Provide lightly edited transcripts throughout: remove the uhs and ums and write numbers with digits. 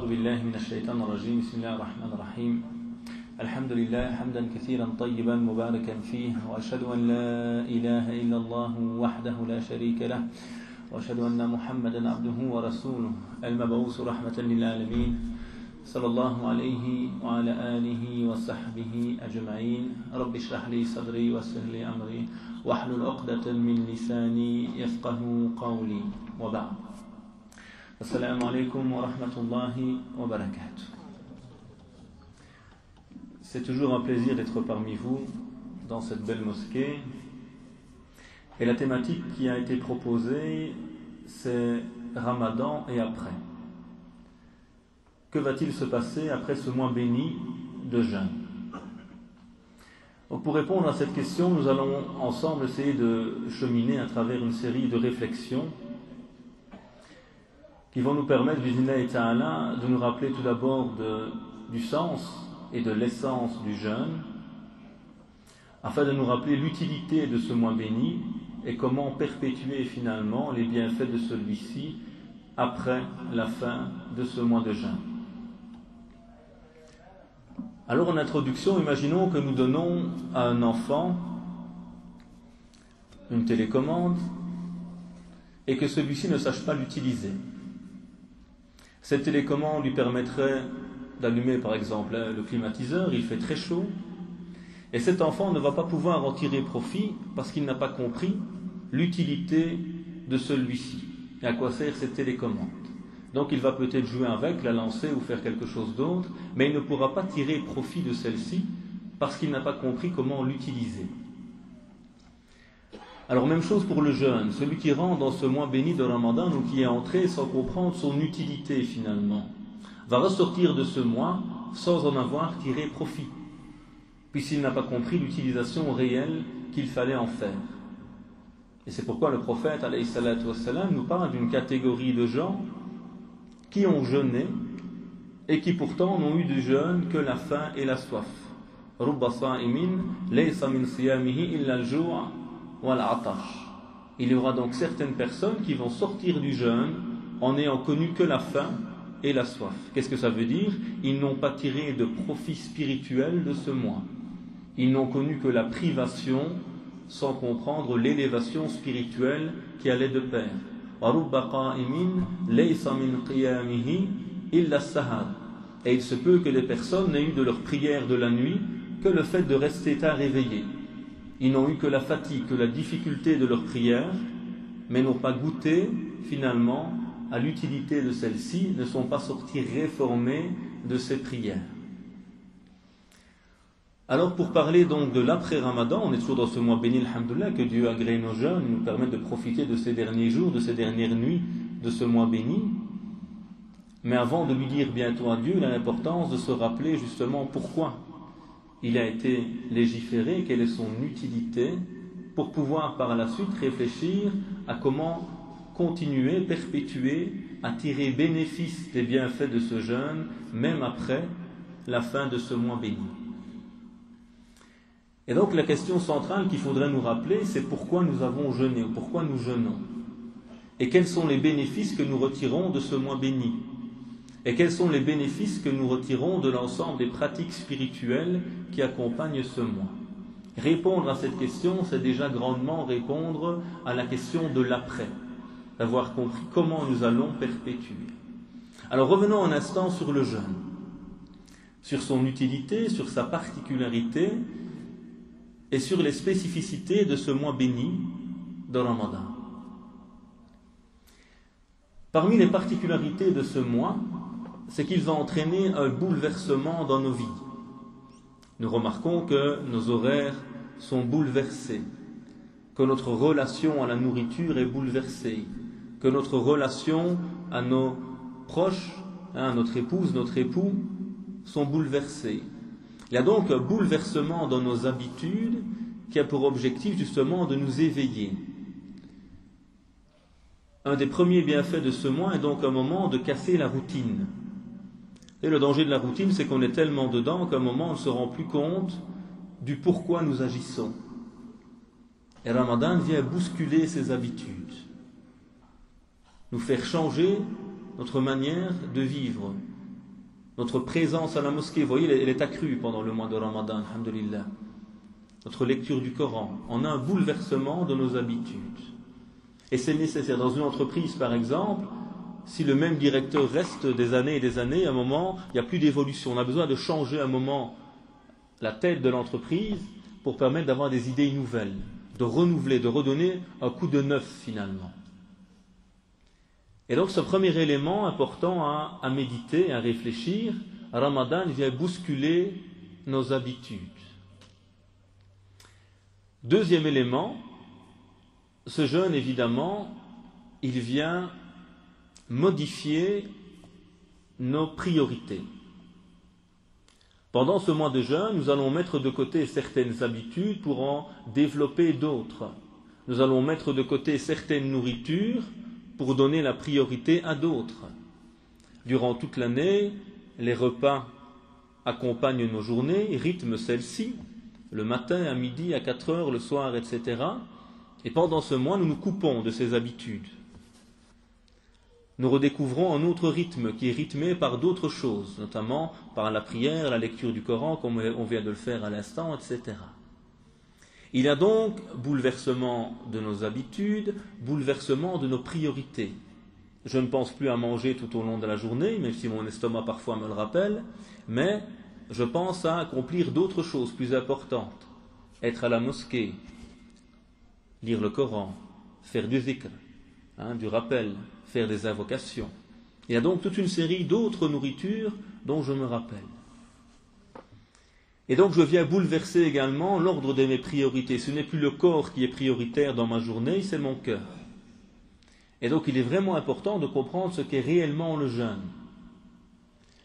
بالله من الشيطان الرجيم بسم الله الرحمن الرحيم الحمد لله حمدا كثيرا طيبا مباركا فيه وأشهد أن لا إله إلا الله وحده لا شريك له وأشهد أن محمدا عبده ورسوله المبعوث رحمة للعالمين صلى الله عليه وعلى آله وصحبه أجمعين رب اشرح لي صدري ويسر لي أمري واحلل عقدة من لساني يفقه قولي وبعد Assalamu alaikum wa rahmatullahi wa barakatuh. C'est toujours un plaisir d'être parmi vous dans cette belle mosquée. Et la thématique qui a été proposée, c'est Ramadan et après. Que va-t-il se passer après ce mois béni de jeûne? Donc pour répondre à cette question, nous allons ensemble essayer de cheminer à travers une série de réflexions qui vont nous permettre, bi'idhnillahi ta'ala, de nous rappeler tout d'abord du sens et de l'essence du jeûne, afin de nous rappeler l'utilité de ce mois béni et comment perpétuer finalement les bienfaits de celui-ci après la fin de ce mois de jeûne. Alors en introduction, imaginons que nous donnons à un enfant une télécommande et que celui-ci ne sache pas l'utiliser. Cette télécommande lui permettrait d'allumer par exemple le climatiseur, il fait très chaud, et cet enfant ne va pas pouvoir en tirer profit parce qu'il n'a pas compris l'utilité de celui-ci et à quoi sert cette télécommande. Donc il va peut-être jouer avec, la lancer ou faire quelque chose d'autre, mais il ne pourra pas tirer profit de celle-ci parce qu'il n'a pas compris comment l'utiliser. Alors même chose pour le jeûne, celui qui rentre dans ce mois béni de Ramadan ou qui est entré sans comprendre son utilité finalement, va ressortir de ce mois sans en avoir tiré profit, puisqu'il n'a pas compris l'utilisation réelle qu'il fallait en faire. Et c'est pourquoi le prophète alayhi salatu wassalam nous parle d'une catégorie de gens qui ont jeûné et qui pourtant n'ont eu de jeûne que la faim et la soif. Rubba sa'imin laysa min siyamihi illa al-ju' Il y aura donc certaines personnes qui vont sortir du jeûne en n'ayant connu que la faim et la soif. Qu'est-ce que ça veut dire? Ils n'ont pas tiré de profit spirituel de ce mois. Ils n'ont connu que la privation sans comprendre l'élévation spirituelle qui allait de pair. Et il se peut que les personnes n'aient eu de leur prière de la nuit que le fait de rester tard réveillés. Ils n'ont eu que la fatigue, que la difficulté de leur prière, mais n'ont pas goûté finalement à l'utilité de celle-ci, ne sont pas sortis réformés de ces prières. Alors pour parler donc de l'après-Ramadan, on est toujours dans ce mois béni, alhamdoulilah, que Dieu agrée nos jeûnes, nous permet de profiter de ces derniers jours, de ces dernières nuits, de ce mois béni. Mais avant de lui dire bientôt adieu, il a l'importance de se rappeler justement pourquoi il a été légiféré, quelle est son utilité, pour pouvoir par la suite réfléchir à comment continuer, perpétuer, à tirer bénéfice des bienfaits de ce jeûne, même après la fin de ce mois béni. Et donc la question centrale qu'il faudrait nous rappeler, c'est pourquoi nous avons jeûné, ou pourquoi nous jeûnons, et quels sont les bénéfices que nous retirons de ce mois béni. Et quels sont les bénéfices que nous retirons de l'ensemble des pratiques spirituelles qui accompagnent ce mois? Répondre à cette question, c'est déjà grandement répondre à la question de l'après, d'avoir compris comment nous allons perpétuer. Alors revenons un instant sur le jeûne, sur son utilité, sur sa particularité et sur les spécificités de ce mois béni de Ramadan. Parmi les particularités de ce mois, c'est qu'il va entraîner un bouleversement dans nos vies. Nous remarquons que nos horaires sont bouleversés, que notre relation à la nourriture est bouleversée, que notre relation à nos proches, à notre épouse, notre époux, sont bouleversés. Il y a donc un bouleversement dans nos habitudes qui a pour objectif justement de nous éveiller. Un des premiers bienfaits de ce mois est donc un moment de casser la routine. Et le danger de la routine, c'est qu'on est tellement dedans qu'à un moment, on ne se rend plus compte du pourquoi nous agissons. Et Ramadan vient bousculer ces habitudes, nous faire changer notre manière de vivre, Notre présence à la mosquée, vous voyez, elle est accrue pendant le mois de Ramadan, alhamdulillah. Notre lecture du Coran, on a un bouleversement de nos habitudes. Et c'est nécessaire. Dans une entreprise, par exemple, si le même directeur reste des années et des années, à un moment, il n'y a plus d'évolution. On a besoin de changer un moment la tête de l'entreprise pour permettre d'avoir des idées nouvelles, de renouveler, de redonner un coup de neuf finalement. Et donc ce premier élément important à méditer, à réfléchir, Ramadan vient bousculer nos habitudes. Deuxième élément, ce jeûne évidemment, il vient modifier nos priorités. Pendant ce mois de jeûne, nous allons mettre de côté certaines habitudes pour en développer d'autres. Nous allons mettre de côté certaines nourritures pour donner la priorité à d'autres. Durant toute l'année, les repas accompagnent nos journées, rythment celles-ci, le matin, à midi, à 4 heures, le soir, etc. Et pendant ce mois, nous nous coupons de ces habitudes. Nous redécouvrons un autre rythme qui est rythmé par d'autres choses, notamment par la prière, la lecture du Coran, comme on vient de le faire à l'instant, etc. Il y a donc bouleversement de nos habitudes, bouleversement de nos priorités. Je ne pense plus à manger tout au long de la journée, même si mon estomac parfois me le rappelle, mais je pense à accomplir d'autres choses plus importantes. Être à la mosquée, lire le Coran, faire du zikr, du rappel, faire des invocations. Il y a donc toute une série d'autres nourritures dont je me rappelle. Et donc je viens bouleverser également l'ordre de mes priorités. Ce n'est plus le corps qui est prioritaire dans ma journée, c'est mon cœur. Et donc il est vraiment important de comprendre ce qu'est réellement le jeûne.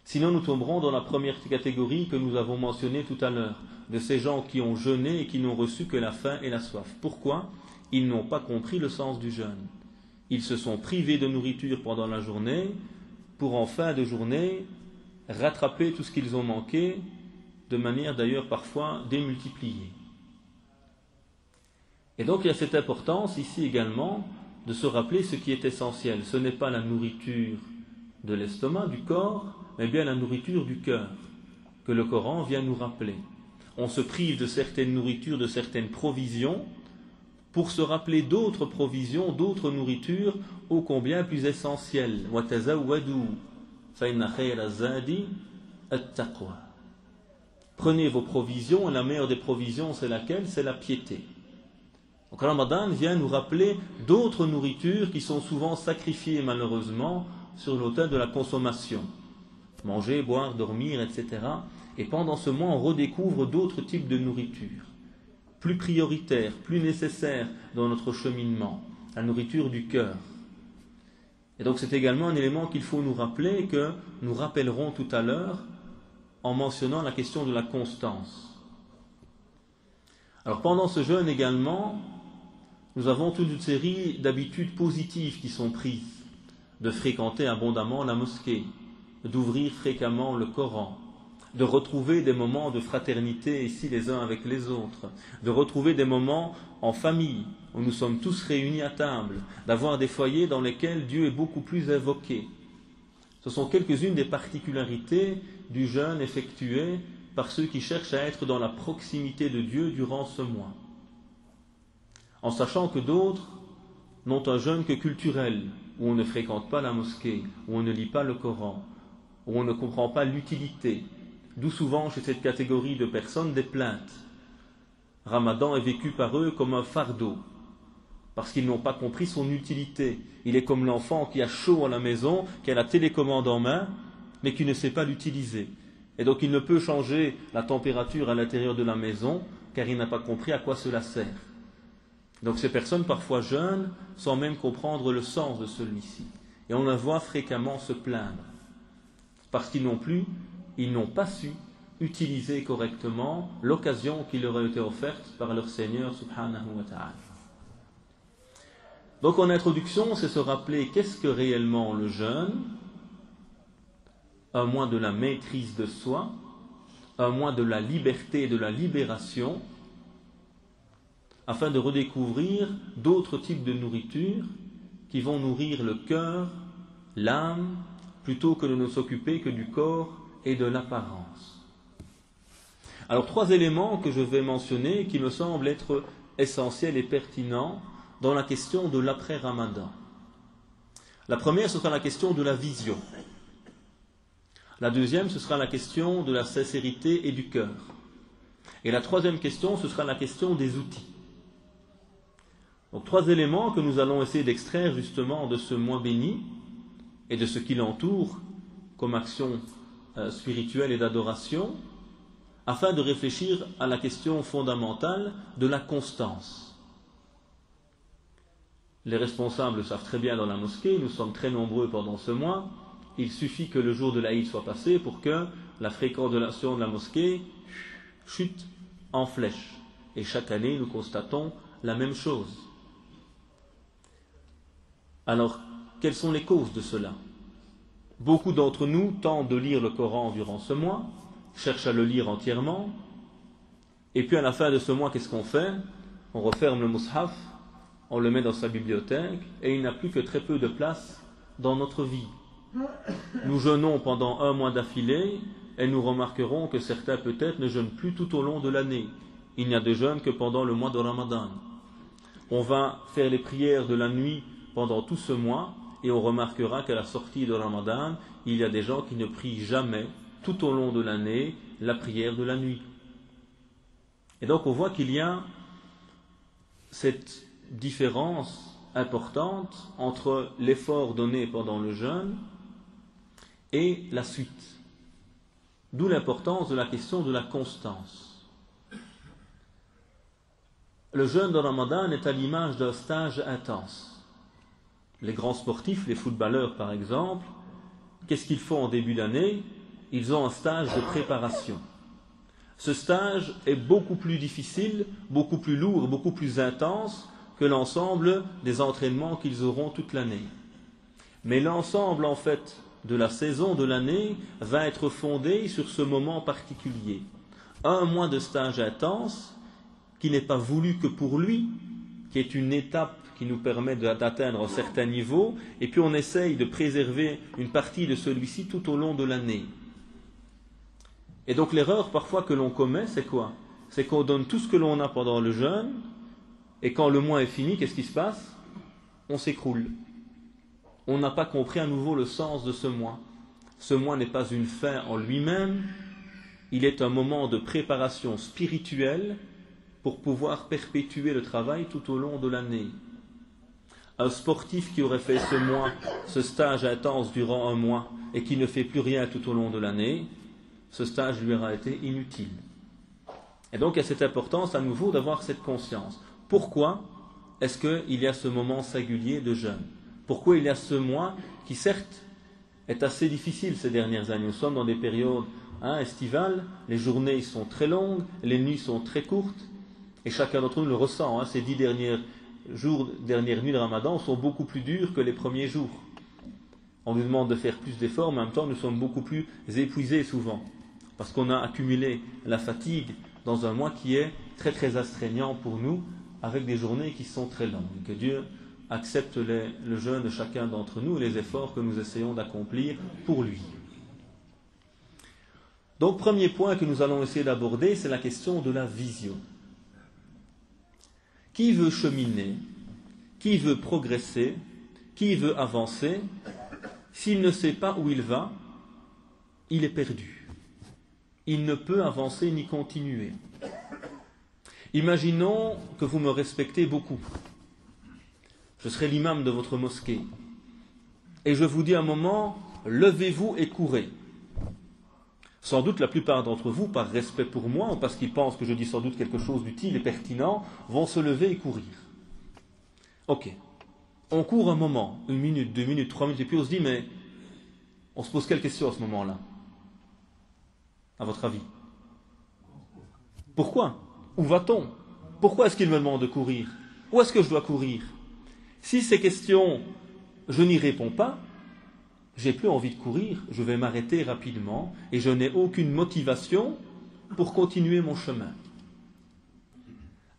Sinon nous tomberons dans la première catégorie que nous avons mentionnée tout à l'heure, de ces gens qui ont jeûné et qui n'ont reçu que la faim et la soif. Pourquoi ? Ils n'ont pas compris le sens du jeûne. Ils se sont privés de nourriture pendant la journée pour en fin de journée rattraper tout ce qu'ils ont manqué, de manière d'ailleurs parfois démultipliée. Et donc il y a cette importance ici également de se rappeler ce qui est essentiel. Ce n'est pas la nourriture de l'estomac, du corps, mais bien la nourriture du cœur, que le Coran vient nous rappeler. On se prive de certaines nourritures, de certaines provisions, pour se rappeler d'autres provisions, d'autres nourritures, ô combien plus essentielles. وَتَزَوَّدُوا فَإِنَّ خَيْرَ الزَّادِ التَّقْوَى. Prenez vos provisions, et la meilleure des provisions, c'est laquelle ? C'est la piété. Donc Ramadan vient nous rappeler d'autres nourritures qui sont souvent sacrifiées malheureusement sur l'autel de la consommation. Manger, boire, dormir, etc. Et pendant ce mois, on redécouvre d'autres types de nourriture, plus prioritaires, plus nécessaires dans notre cheminement, la nourriture du cœur. Et donc c'est également un élément qu'il faut nous rappeler, que nous rappellerons tout à l'heure en mentionnant la question de la constance. Alors pendant ce jeûne également, nous avons toute une série d'habitudes positives qui sont prises, de fréquenter abondamment la mosquée, d'ouvrir fréquemment le Coran, de retrouver des moments de fraternité ici les uns avec les autres, de retrouver des moments en famille où nous sommes tous réunis à table, d'avoir des foyers dans lesquels Dieu est beaucoup plus invoqué. Ce sont quelques-unes des particularités du jeûne effectué par ceux qui cherchent à être dans la proximité de Dieu durant ce mois. En sachant que d'autres n'ont un jeûne que culturel, où on ne fréquente pas la mosquée, où on ne lit pas le Coran, où on ne comprend pas l'utilité, d'où souvent chez cette catégorie de personnes des plaintes. Ramadan est vécu par eux comme un fardeau, parce qu'ils n'ont pas compris son utilité. Il est comme l'enfant qui a chaud à la maison, qui a la télécommande en main, mais qui ne sait pas l'utiliser. Et donc il ne peut changer la température à l'intérieur de la maison, car il n'a pas compris à quoi cela sert. Donc ces personnes parfois jeunes, sans même comprendre le sens de celui-ci. Et on la voit fréquemment se plaindre, parce qu'ils n'ont pas su utiliser correctement l'occasion qui leur a été offerte par leur Seigneur subhanahu wa ta'ala. Donc en introduction, c'est se rappeler qu'est-ce que réellement le jeûne, un mois de la maîtrise de soi, un mois de la liberté et de la libération, afin de redécouvrir d'autres types de nourriture qui vont nourrir le cœur, l'âme, plutôt que de ne s'occuper que du corps et de l'apparence. Alors 3 éléments que je vais mentionner qui me semblent être essentiels et pertinents dans la question de l'après-Ramadan. La première, ce sera la question de la vision. La deuxième, ce sera la question de la sincérité et du cœur. Et la troisième question, ce sera la question des outils. Donc 3 éléments que nous allons essayer d'extraire justement de ce mois béni et de ce qui l'entoure comme action spirituelle et d'adoration, afin de réfléchir à la question fondamentale de la constance. Les responsables le savent très bien dans la mosquée, nous sommes très nombreux pendant ce mois, il suffit que le jour de l'Aïd soit passé pour que la fréquentation de la mosquée chute en flèche. Et chaque année, nous constatons la même chose. Alors, quelles sont les causes de cela? Beaucoup d'entre nous tentent de lire le Coran durant ce mois, cherchent à le lire entièrement, et puis à la fin de ce mois, qu'est-ce qu'on fait? On referme le mushaf, on le met dans sa bibliothèque, et il n'a plus que très peu de place dans notre vie. Nous jeûnons pendant 1 mois d'affilée, et nous remarquerons que certains peut-être ne jeûnent plus tout au long de l'année. Il n'y a de jeûne que pendant le mois de Ramadan. On va faire les prières de la nuit pendant tout ce mois, et on remarquera qu'à la sortie de Ramadan, il y a des gens qui ne prient jamais, tout au long de l'année, la prière de la nuit. Et donc on voit qu'il y a cette différence importante entre l'effort donné pendant le jeûne et la suite. D'où l'importance de la question de la constance. Le jeûne de Ramadan est à l'image d'un stage intense. Les grands sportifs, les footballeurs par exemple, qu'est-ce qu'ils font en début d'année? Ils ont un stage de préparation. Ce stage est beaucoup plus difficile, beaucoup plus lourd, beaucoup plus intense que l'ensemble des entraînements qu'ils auront toute l'année. Mais l'ensemble en fait de la saison de l'année va être fondé sur ce moment particulier. 1 mois de stage intense qui n'est pas voulu que pour lui, qui est une étape qui nous permet d'atteindre un certain niveau, et puis on essaye de préserver une partie de celui-ci tout au long de l'année. Et donc l'erreur parfois que l'on commet, c'est quoi? C'est qu'on donne tout ce que l'on a pendant le jeûne, et quand le mois est fini, qu'est-ce qui se passe? On s'écroule. On n'a pas compris à nouveau le sens de ce mois. Ce mois n'est pas une fin en lui-même, il est un moment de préparation spirituelle pour pouvoir perpétuer le travail tout au long de l'année. Un sportif qui aurait fait ce mois, ce stage intense durant 1 mois, et qui ne fait plus rien tout au long de l'année, ce stage lui aura été inutile. Et donc il y a cette importance à nouveau d'avoir cette conscience. Pourquoi est-ce qu'il y a ce moment singulier de jeûne? Pourquoi il y a ce mois qui certes est assez difficile ces dernières années? Nous sommes dans des périodes estivales, les journées sont très longues, les nuits sont très courtes, et chacun d'entre nous le ressent. Ces 10 dernières nuits de Ramadan sont beaucoup plus dures que les premiers jours. On nous demande de faire plus d'efforts, mais en même temps nous sommes beaucoup plus épuisés souvent, parce qu'on a accumulé la fatigue dans un mois qui est très très astreignant pour nous, avec des journées qui sont très longues. Que Dieu accepte le jeûne de chacun d'entre nous et les efforts que nous essayons d'accomplir pour lui. Donc premier point que nous allons essayer d'aborder, c'est la question de la vision. Qui veut cheminer, qui veut progresser, qui veut avancer, s'il ne sait pas où il va, il est perdu. Il ne peut avancer ni continuer. Imaginons que vous me respectez beaucoup. Je serai l'imam de votre mosquée. Et je vous dis à un moment, levez-vous et courez. Sans doute la plupart d'entre vous, par respect pour moi, ou parce qu'ils pensent que je dis sans doute quelque chose d'utile et pertinent, vont se lever et courir. Ok. On court un moment, 1 minute, 2 minutes, 3 minutes, et puis on se dit, mais on se pose quelle question à ce moment-là? À votre avis? Pourquoi? Où va-t-on? Pourquoi est-ce qu'il me demande de courir? Où est-ce que je dois courir? Si ces questions, je n'y réponds pas, j'ai plus envie de courir, je vais m'arrêter rapidement et je n'ai aucune motivation pour continuer mon chemin.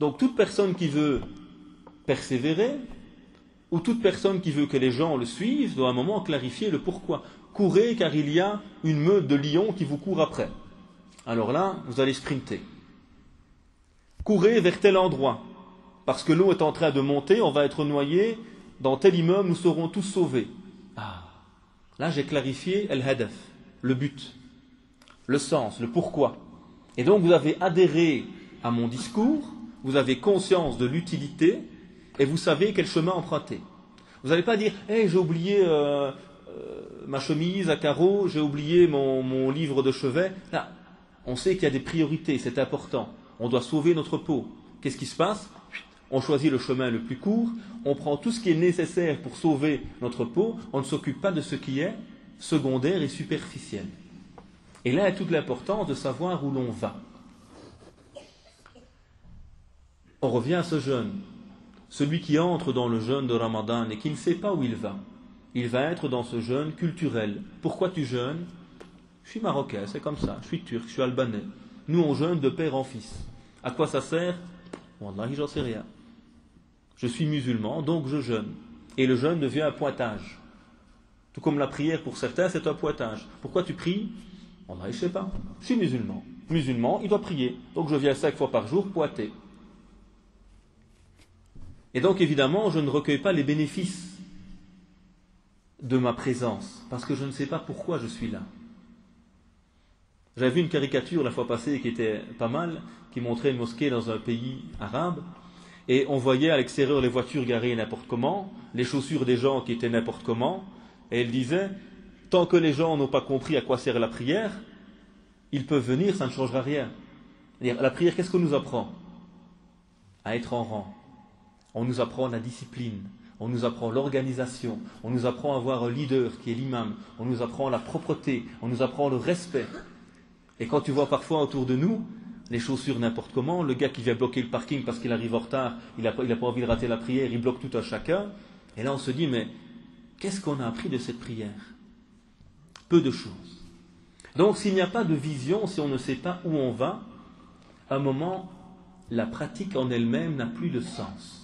Donc toute personne qui veut persévérer ou toute personne qui veut que les gens le suivent doit à un moment clarifier le pourquoi. courez car il y a une meute de lions qui vous court après. Alors là, vous allez sprinter. Courez vers tel endroit, parce que l'eau est en train de monter, on va être noyé, dans tel immeuble, nous serons tous sauvés. Ah, là j'ai clarifié el-hadaf, le but, le sens, le pourquoi. Et donc vous avez adhéré à mon discours, vous avez conscience de l'utilité, et vous savez quel chemin emprunter. Vous n'allez pas dire hey, j'ai oublié ma chemise à carreaux, j'ai oublié mon livre de chevet. Là, on sait qu'il y a des priorités, c'est important. On doit sauver notre peau. Qu'est-ce qui se passe? On choisit le chemin le plus court, on prend tout ce qui est nécessaire pour sauver notre peau, on ne s'occupe pas de ce qui est secondaire et superficiel. Et là est toute l'importance de savoir où l'on va. On revient à ce jeûne. Celui qui entre dans le jeûne de Ramadan et qui ne sait pas où il va être dans ce jeûne culturel. Pourquoi tu jeûnes? Je suis marocain, c'est comme ça, je suis turc, je suis albanais. Nous on jeûne de père en fils. À quoi ça sert? Wallahi, j'en sais rien. Je suis musulman, donc je jeûne. Et le jeûne devient un pointage. Tout comme la prière pour certains, c'est un pointage. Pourquoi tu pries? Wallahi, je ne sais pas. Je suis musulman. Musulman, il doit prier. Donc je viens 5 fois par jour pointer. Et donc évidemment, je ne recueille pas les bénéfices de ma présence, parce que je ne sais pas pourquoi je suis là. J'avais vu une caricature la fois passée qui était pas mal, qui montrait une mosquée dans un pays arabe, et on voyait à l'extérieur les voitures garées n'importe comment, les chaussures des gens qui étaient n'importe comment, et elle disait, tant que les gens n'ont pas compris à quoi sert la prière, ils peuvent venir, ça ne changera rien. C'est-à-dire, la prière, qu'est-ce qu'on nous apprend? À être en rang. On nous apprend la discipline, on nous apprend l'organisation, on nous apprend à avoir un leader qui est l'imam, on nous apprend la propreté, on nous apprend le respect. Et quand tu vois parfois autour de nous, les chaussures n'importe comment, le gars qui vient bloquer le parking parce qu'il arrive en retard, il n'a pas envie de rater la prière, il bloque tout à chacun, et là on se dit, mais qu'est-ce qu'on a appris de cette prière? Peu de choses. Donc s'il n'y a pas de vision, si on ne sait pas où on va, à un moment, la pratique en elle-même n'a plus de sens.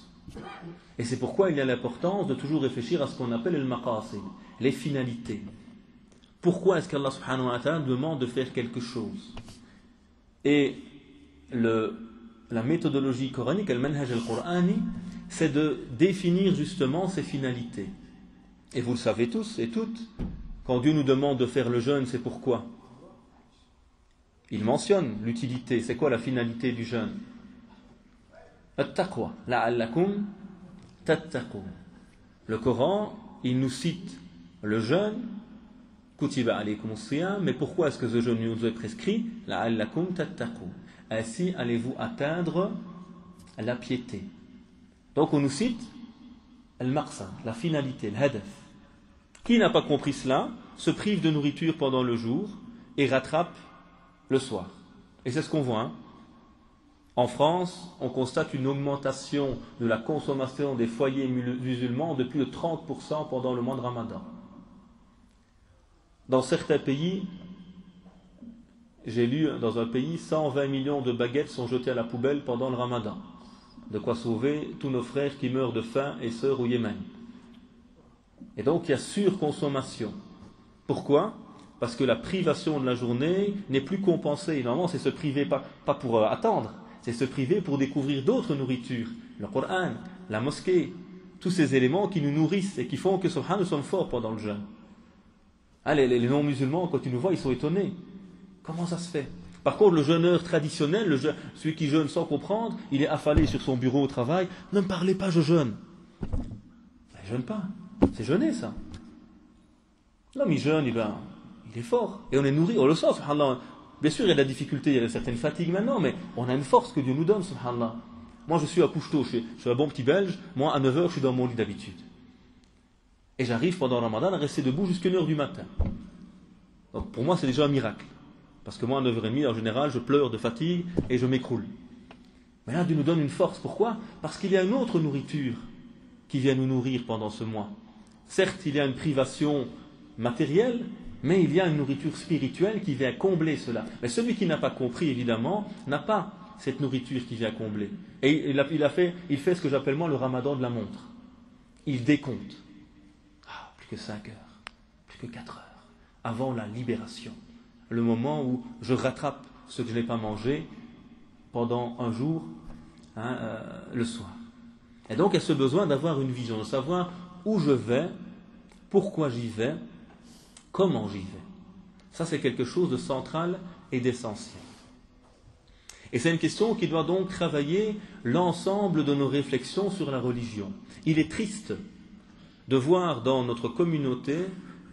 Et c'est pourquoi il y a l'importance de toujours réfléchir à ce qu'on appelle le maqasid, les finalités. Pourquoi est-ce qu'Allah subhanahu wa ta'ala demande de faire quelque chose? Et la méthodologie coranique, le manhaj al-Qur'ani, c'est de définir justement ces finalités. Et vous le savez tous et toutes, quand Dieu nous demande de faire le jeûne, c'est pourquoi? Il mentionne l'utilité. C'est quoi la finalité du jeûne? At-taqwa, la'allakum tattaqun. Le Coran, il nous cite le jeûne, kutiba alaykum as-siyam, mais pourquoi est-ce que ce jeûne nous est prescrit? La'allakum tattaqun. Ainsi allez-vous atteindre la piété. Donc on nous cite al-maqsad, la finalité, al-hadaf. Qui n'a pas compris cela se prive de nourriture pendant le jour et rattrape le soir. Et c'est ce qu'on voit. En France, on constate une augmentation de la consommation des foyers musulmans de plus de 30% pendant le mois de Ramadan. Dans certains pays, j'ai lu dans un pays, 120 millions de baguettes sont jetées à la poubelle pendant le Ramadan. De quoi sauver tous nos frères qui meurent de faim et sœurs au Yémen. Et donc il y a surconsommation. Pourquoi? Parce que la privation de la journée n'est plus compensée. Normalement, c'est se priver pas pour attendre, c'est se priver pour découvrir d'autres nourritures. Le Coran, la mosquée, tous ces éléments qui nous nourrissent et qui font que subhanallah, nous sommes forts pendant le jeûne. Ah, les non-musulmans, quand ils nous voient, ils sont étonnés. Comment ça se fait? Par contre, le jeûneur traditionnel, celui qui jeûne sans comprendre, il est affalé sur son bureau au travail. Ne me parlez pas, je jeûne. Il jeûne pas. C'est jeûner, ça. L'homme, il jeûne, il est fort. Et on est nourri, on le sent, subhanallah. Bien sûr, il y a de la difficulté, il y a certaines fatigues maintenant, mais on a une force que Dieu nous donne, subhanallah. Moi, je suis à couche-tôt, je suis un bon petit Belge. Moi, à 9h, je suis dans mon lit d'habitude. Et j'arrive pendant le Ramadan à rester debout jusqu'à 1h du matin. Donc, pour moi, c'est déjà un miracle. Parce que moi, à 9h30, en général, je pleure de fatigue et je m'écroule. Mais là, Dieu nous donne une force. Pourquoi? Parce qu'il y a une autre nourriture qui vient nous nourrir pendant ce mois. Certes, il y a une privation matérielle, mais il y a une nourriture spirituelle qui vient combler cela. Mais celui qui n'a pas compris, évidemment, n'a pas cette nourriture qui vient combler. Et il fait ce que j'appelle moi le ramadan de la montre. Il décompte. Ah, plus que 5 heures, plus que 4 heures. avant la libération. Le moment où je rattrape ce que je n'ai pas mangé pendant un jour, le soir. Et donc il y a ce besoin d'avoir une vision, de savoir où je vais, pourquoi j'y vais, comment j'y vais. Ça, c'est quelque chose de central et d'essentiel. Et c'est une question qui doit donc travailler l'ensemble de nos réflexions sur la religion. Il est triste de voir dans notre communauté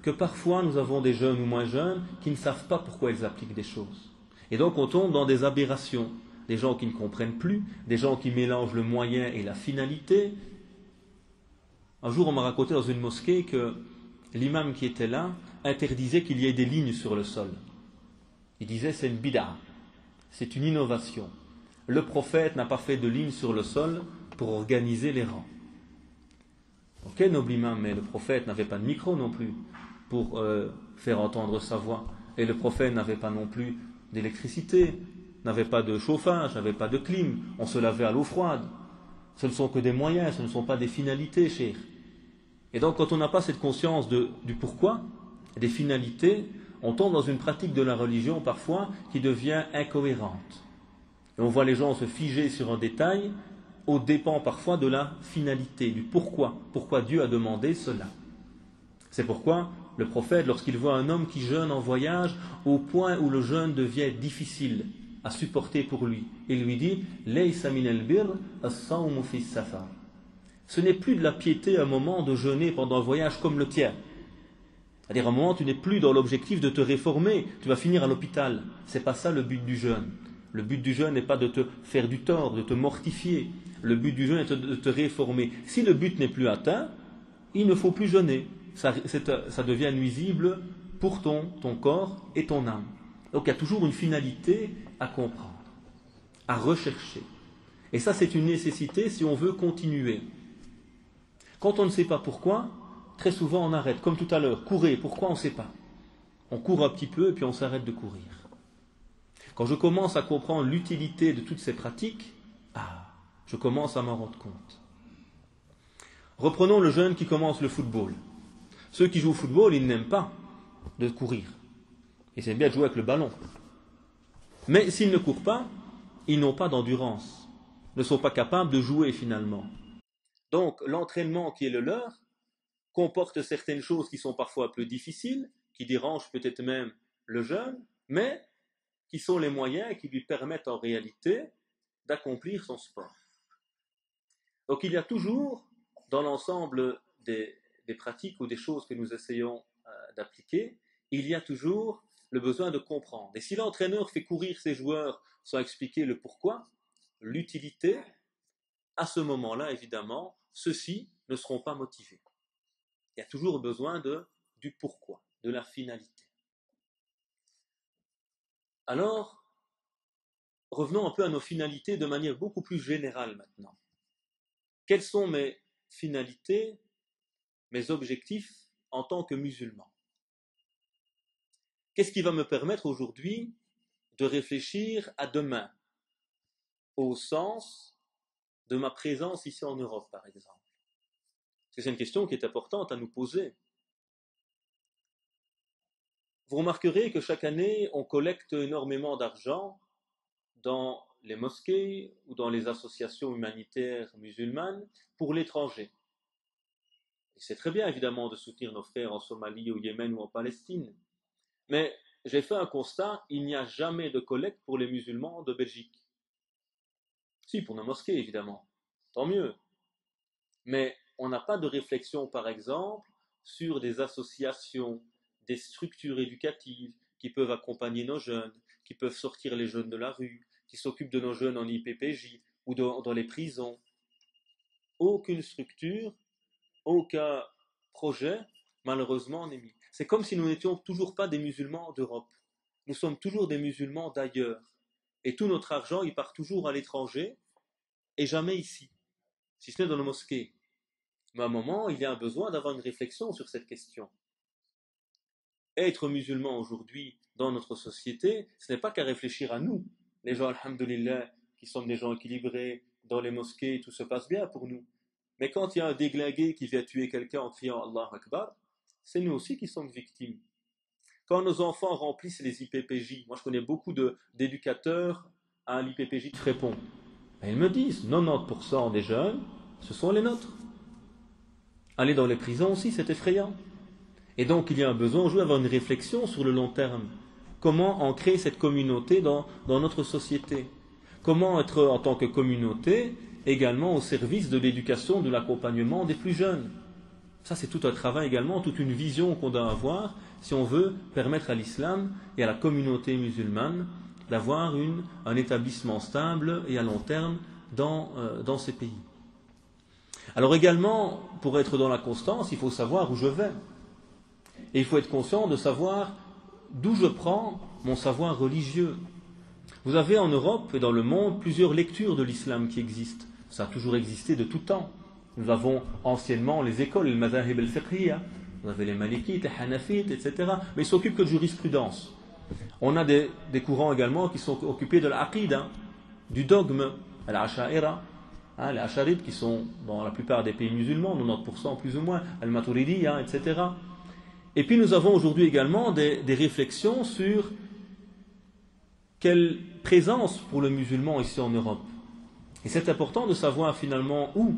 que parfois nous avons des jeunes ou moins jeunes qui ne savent pas pourquoi ils appliquent des choses. Et donc on tombe dans des aberrations, des gens qui ne comprennent plus, des gens qui mélangent le moyen et la finalité. Un jour on m'a raconté dans une mosquée que l'imam qui était là interdisait qu'il y ait des lignes sur le sol. Il disait c'est une bid'a, c'est une innovation. Le prophète n'a pas fait de lignes sur le sol pour organiser les rangs. Ok, noble imam, mais le prophète n'avait pas de micro non plus pour faire entendre sa voix. Et le prophète n'avait pas non plus d'électricité, n'avait pas de chauffage, n'avait pas de clim. On se lavait à l'eau froide. Ce ne sont que des moyens, ce ne sont pas des finalités, cher. Et donc, quand on n'a pas cette conscience du pourquoi, des finalités, on tombe dans une pratique de la religion parfois qui devient incohérente. Et on voit les gens se figer sur un détail au dépend parfois de la finalité, du pourquoi. Pourquoi Dieu a demandé cela. C'est pourquoi le prophète, lorsqu'il voit un homme qui jeûne en voyage, au point où le jeûne devient difficile à supporter pour lui, il lui dit « Laysa min al-birr as-sawmu fi safar » Ce n'est plus de la piété à un moment de jeûner pendant un voyage comme le tien. C'est-à-dire à un moment tu n'es plus dans l'objectif de te réformer, tu vas finir à l'hôpital. C'est pas ça le but du jeûne. Le but du jeûne n'est pas de te faire du tort, de te mortifier. Le but du jeûne est de te réformer. Si le but n'est plus atteint, il ne faut plus jeûner. Ça devient nuisible pour ton corps et ton âme. Donc il y a toujours une finalité à comprendre, à rechercher. Et ça, c'est une nécessité si on veut continuer. Quand on ne sait pas pourquoi, très souvent on arrête. Comme tout à l'heure, courir, pourquoi on ne sait pas. On court un petit peu et puis on s'arrête de courir. Quand je commence à comprendre l'utilité de toutes ces pratiques, je commence à m'en rendre compte. Reprenons le jeune qui commence le football. Ceux qui jouent au football, ils n'aiment pas de courir. Ils aiment bien jouer avec le ballon. Mais s'ils ne courent pas, ils n'ont pas d'endurance, ne sont pas capables de jouer finalement. Donc l'entraînement qui est le leur comporte certaines choses qui sont parfois un peu difficiles, qui dérangent peut-être même le jeune, mais qui sont les moyens qui lui permettent en réalité d'accomplir son sport. Donc il y a toujours, dans l'ensemble des pratiques ou des choses que nous essayons d'appliquer, il y a toujours le besoin de comprendre. Et si l'entraîneur fait courir ses joueurs sans expliquer le pourquoi, l'utilité, à ce moment-là, évidemment, ceux-ci ne seront pas motivés. Il y a toujours besoin du pourquoi, de la finalité. Alors, revenons un peu à nos finalités de manière beaucoup plus générale maintenant. Quelles sont mes finalités, mes objectifs en tant que musulman? Qu'est-ce qui va me permettre aujourd'hui de réfléchir à demain, au sens de ma présence ici en Europe, par exemple? C'est une question qui est importante à nous poser. Vous remarquerez que chaque année, on collecte énormément d'argent dans les mosquées ou dans les associations humanitaires musulmanes pour l'étranger. Et c'est très bien, évidemment, de soutenir nos frères en Somalie, au Yémen ou en Palestine. Mais j'ai fait un constat, il n'y a jamais de collecte pour les musulmans de Belgique. Si, pour nos mosquées, évidemment. Tant mieux. Mais on n'a pas de réflexion, par exemple, sur des associations, des structures éducatives qui peuvent accompagner nos jeunes, qui peuvent sortir les jeunes de la rue, qui s'occupent de nos jeunes en IPPJ ou dans les prisons. Aucune structure, aucun projet, malheureusement, n'est mis. C'est comme si nous n'étions toujours pas des musulmans d'Europe. Nous sommes toujours des musulmans d'ailleurs. Et tout notre argent, il part toujours à l'étranger et jamais ici, si ce n'est dans nos mosquées. Mais à un moment, il y a un besoin d'avoir une réflexion sur cette question. Être musulman aujourd'hui dans notre société, ce n'est pas qu'à réfléchir à nous. Les gens, alhamdoulilah, qui sommes des gens équilibrés, dans les mosquées, tout se passe bien pour nous. Mais quand il y a un déglingué qui vient tuer quelqu'un en criant Allah Akbar, c'est nous aussi qui sommes victimes. Quand nos enfants remplissent les IPPJ, moi je connais beaucoup d'éducateurs à l'IPPJ de Frépont, et ils me disent 90% des jeunes, ce sont les nôtres. Aller dans les prisons aussi, c'est effrayant. Et donc il y a un besoin aujourd'hui d'avoir une réflexion sur le long terme. Comment ancrer cette communauté dans notre société? Comment être en tant que communauté également au service de l'éducation, de l'accompagnement des plus jeunes? Ça c'est tout un travail également, toute une vision qu'on doit avoir si on veut permettre à l'islam et à la communauté musulmane d'avoir un établissement stable et à long terme dans ces pays. Alors également, pour être dans la constance, il faut savoir où je vais. Et il faut être conscient de savoir d'où je prends mon savoir religieux. Vous avez en Europe et dans le monde plusieurs lectures de l'islam qui existent. Ça a toujours existé de tout temps. Nous avons anciennement les écoles, les mazahib al-fiqhiyya, vous avez les malikites, les hanafites, etc. Mais ils s'occupent que de jurisprudence. On a des courants également qui sont occupés de l'aqida, du dogme, al-asha'ira, les asharites qui sont dans la plupart des pays musulmans, 90% plus ou moins, al-maturidiyya, etc. Et puis nous avons aujourd'hui également des réflexions sur quelle présence pour le musulman ici en Europe. Et c'est important de savoir finalement où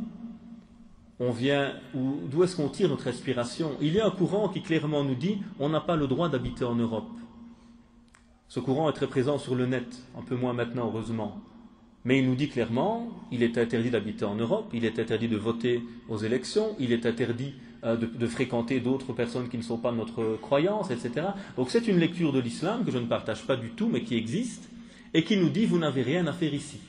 on vient, d'où est-ce qu'on tire notre inspiration. Il y a un courant qui clairement nous dit on n'a pas le droit d'habiter en Europe. Ce courant est très présent sur le net, un peu moins maintenant heureusement. Mais il nous dit clairement il est interdit d'habiter en Europe, il est interdit de voter aux élections, il est interdit de fréquenter d'autres personnes qui ne sont pas de notre croyance, etc. Donc c'est une lecture de l'islam que je ne partage pas du tout, mais qui existe, et qui nous dit vous n'avez rien à faire ici.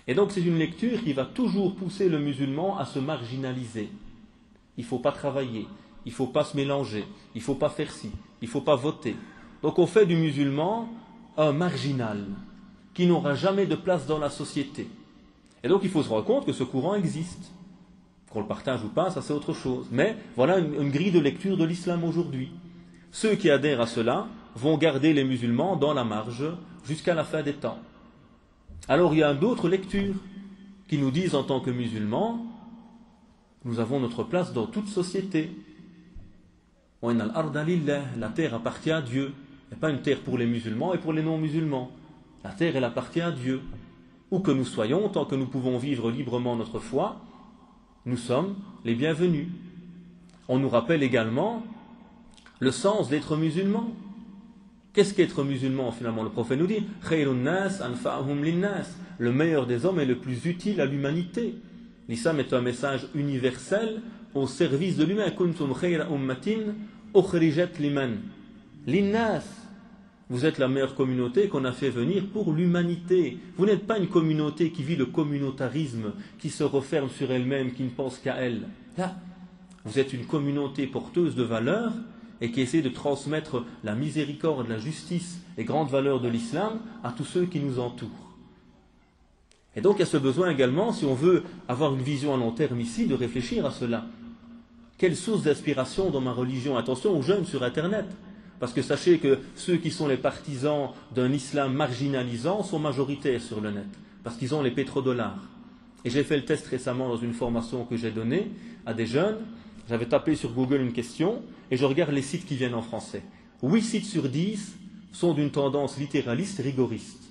Et donc c'est une lecture qui va toujours pousser le musulman à se marginaliser. Il ne faut pas travailler, il ne faut pas se mélanger, il ne faut pas faire ci, il ne faut pas voter. Donc on fait du musulman un marginal, qui n'aura jamais de place dans la société. Et donc il faut se rendre compte que ce courant existe. Qu'on le partage ou pas, ça c'est autre chose. Mais voilà une grille de lecture de l'islam aujourd'hui. Ceux qui adhèrent à cela vont garder les musulmans dans la marge jusqu'à la fin des temps. Alors il y a d'autres lectures qui nous disent en tant que musulmans, nous avons notre place dans toute société. La terre appartient à Dieu. Il n'y a pas une terre pour les musulmans et pour les non-musulmans. La terre, elle appartient à Dieu. Où que nous soyons, tant que nous pouvons vivre librement notre foi, nous sommes les bienvenus. On nous rappelle également le sens d'être musulman. Qu'est-ce qu'être musulman finalement? Le prophète nous dit le meilleur des hommes est le plus utile à l'humanité. L'islam est un message universel au service de l'humain. Kuntum khayra ummatin ukhrijat liman linnas. Vous êtes la meilleure communauté qu'on a fait venir pour l'humanité. Vous n'êtes pas une communauté qui vit le communautarisme, qui se referme sur elle-même, qui ne pense qu'à elle. Là, vous êtes une communauté porteuse de valeurs et qui essaie de transmettre la miséricorde, la justice, les grandes valeurs de l'islam à tous ceux qui nous entourent. Et donc il y a ce besoin également, si on veut avoir une vision à long terme ici, de réfléchir à cela. Quelle source d'inspiration dans ma religion? Attention aux jeunes sur Internet. Parce que sachez que ceux qui sont les partisans d'un islam marginalisant sont majoritaires sur le net. Parce qu'ils ont les pétrodollars. Et j'ai fait le test récemment dans une formation que j'ai donnée à des jeunes. J'avais tapé sur Google une question et je regarde les sites qui viennent en français. 8 sites sur 10 sont d'une tendance littéraliste rigoriste,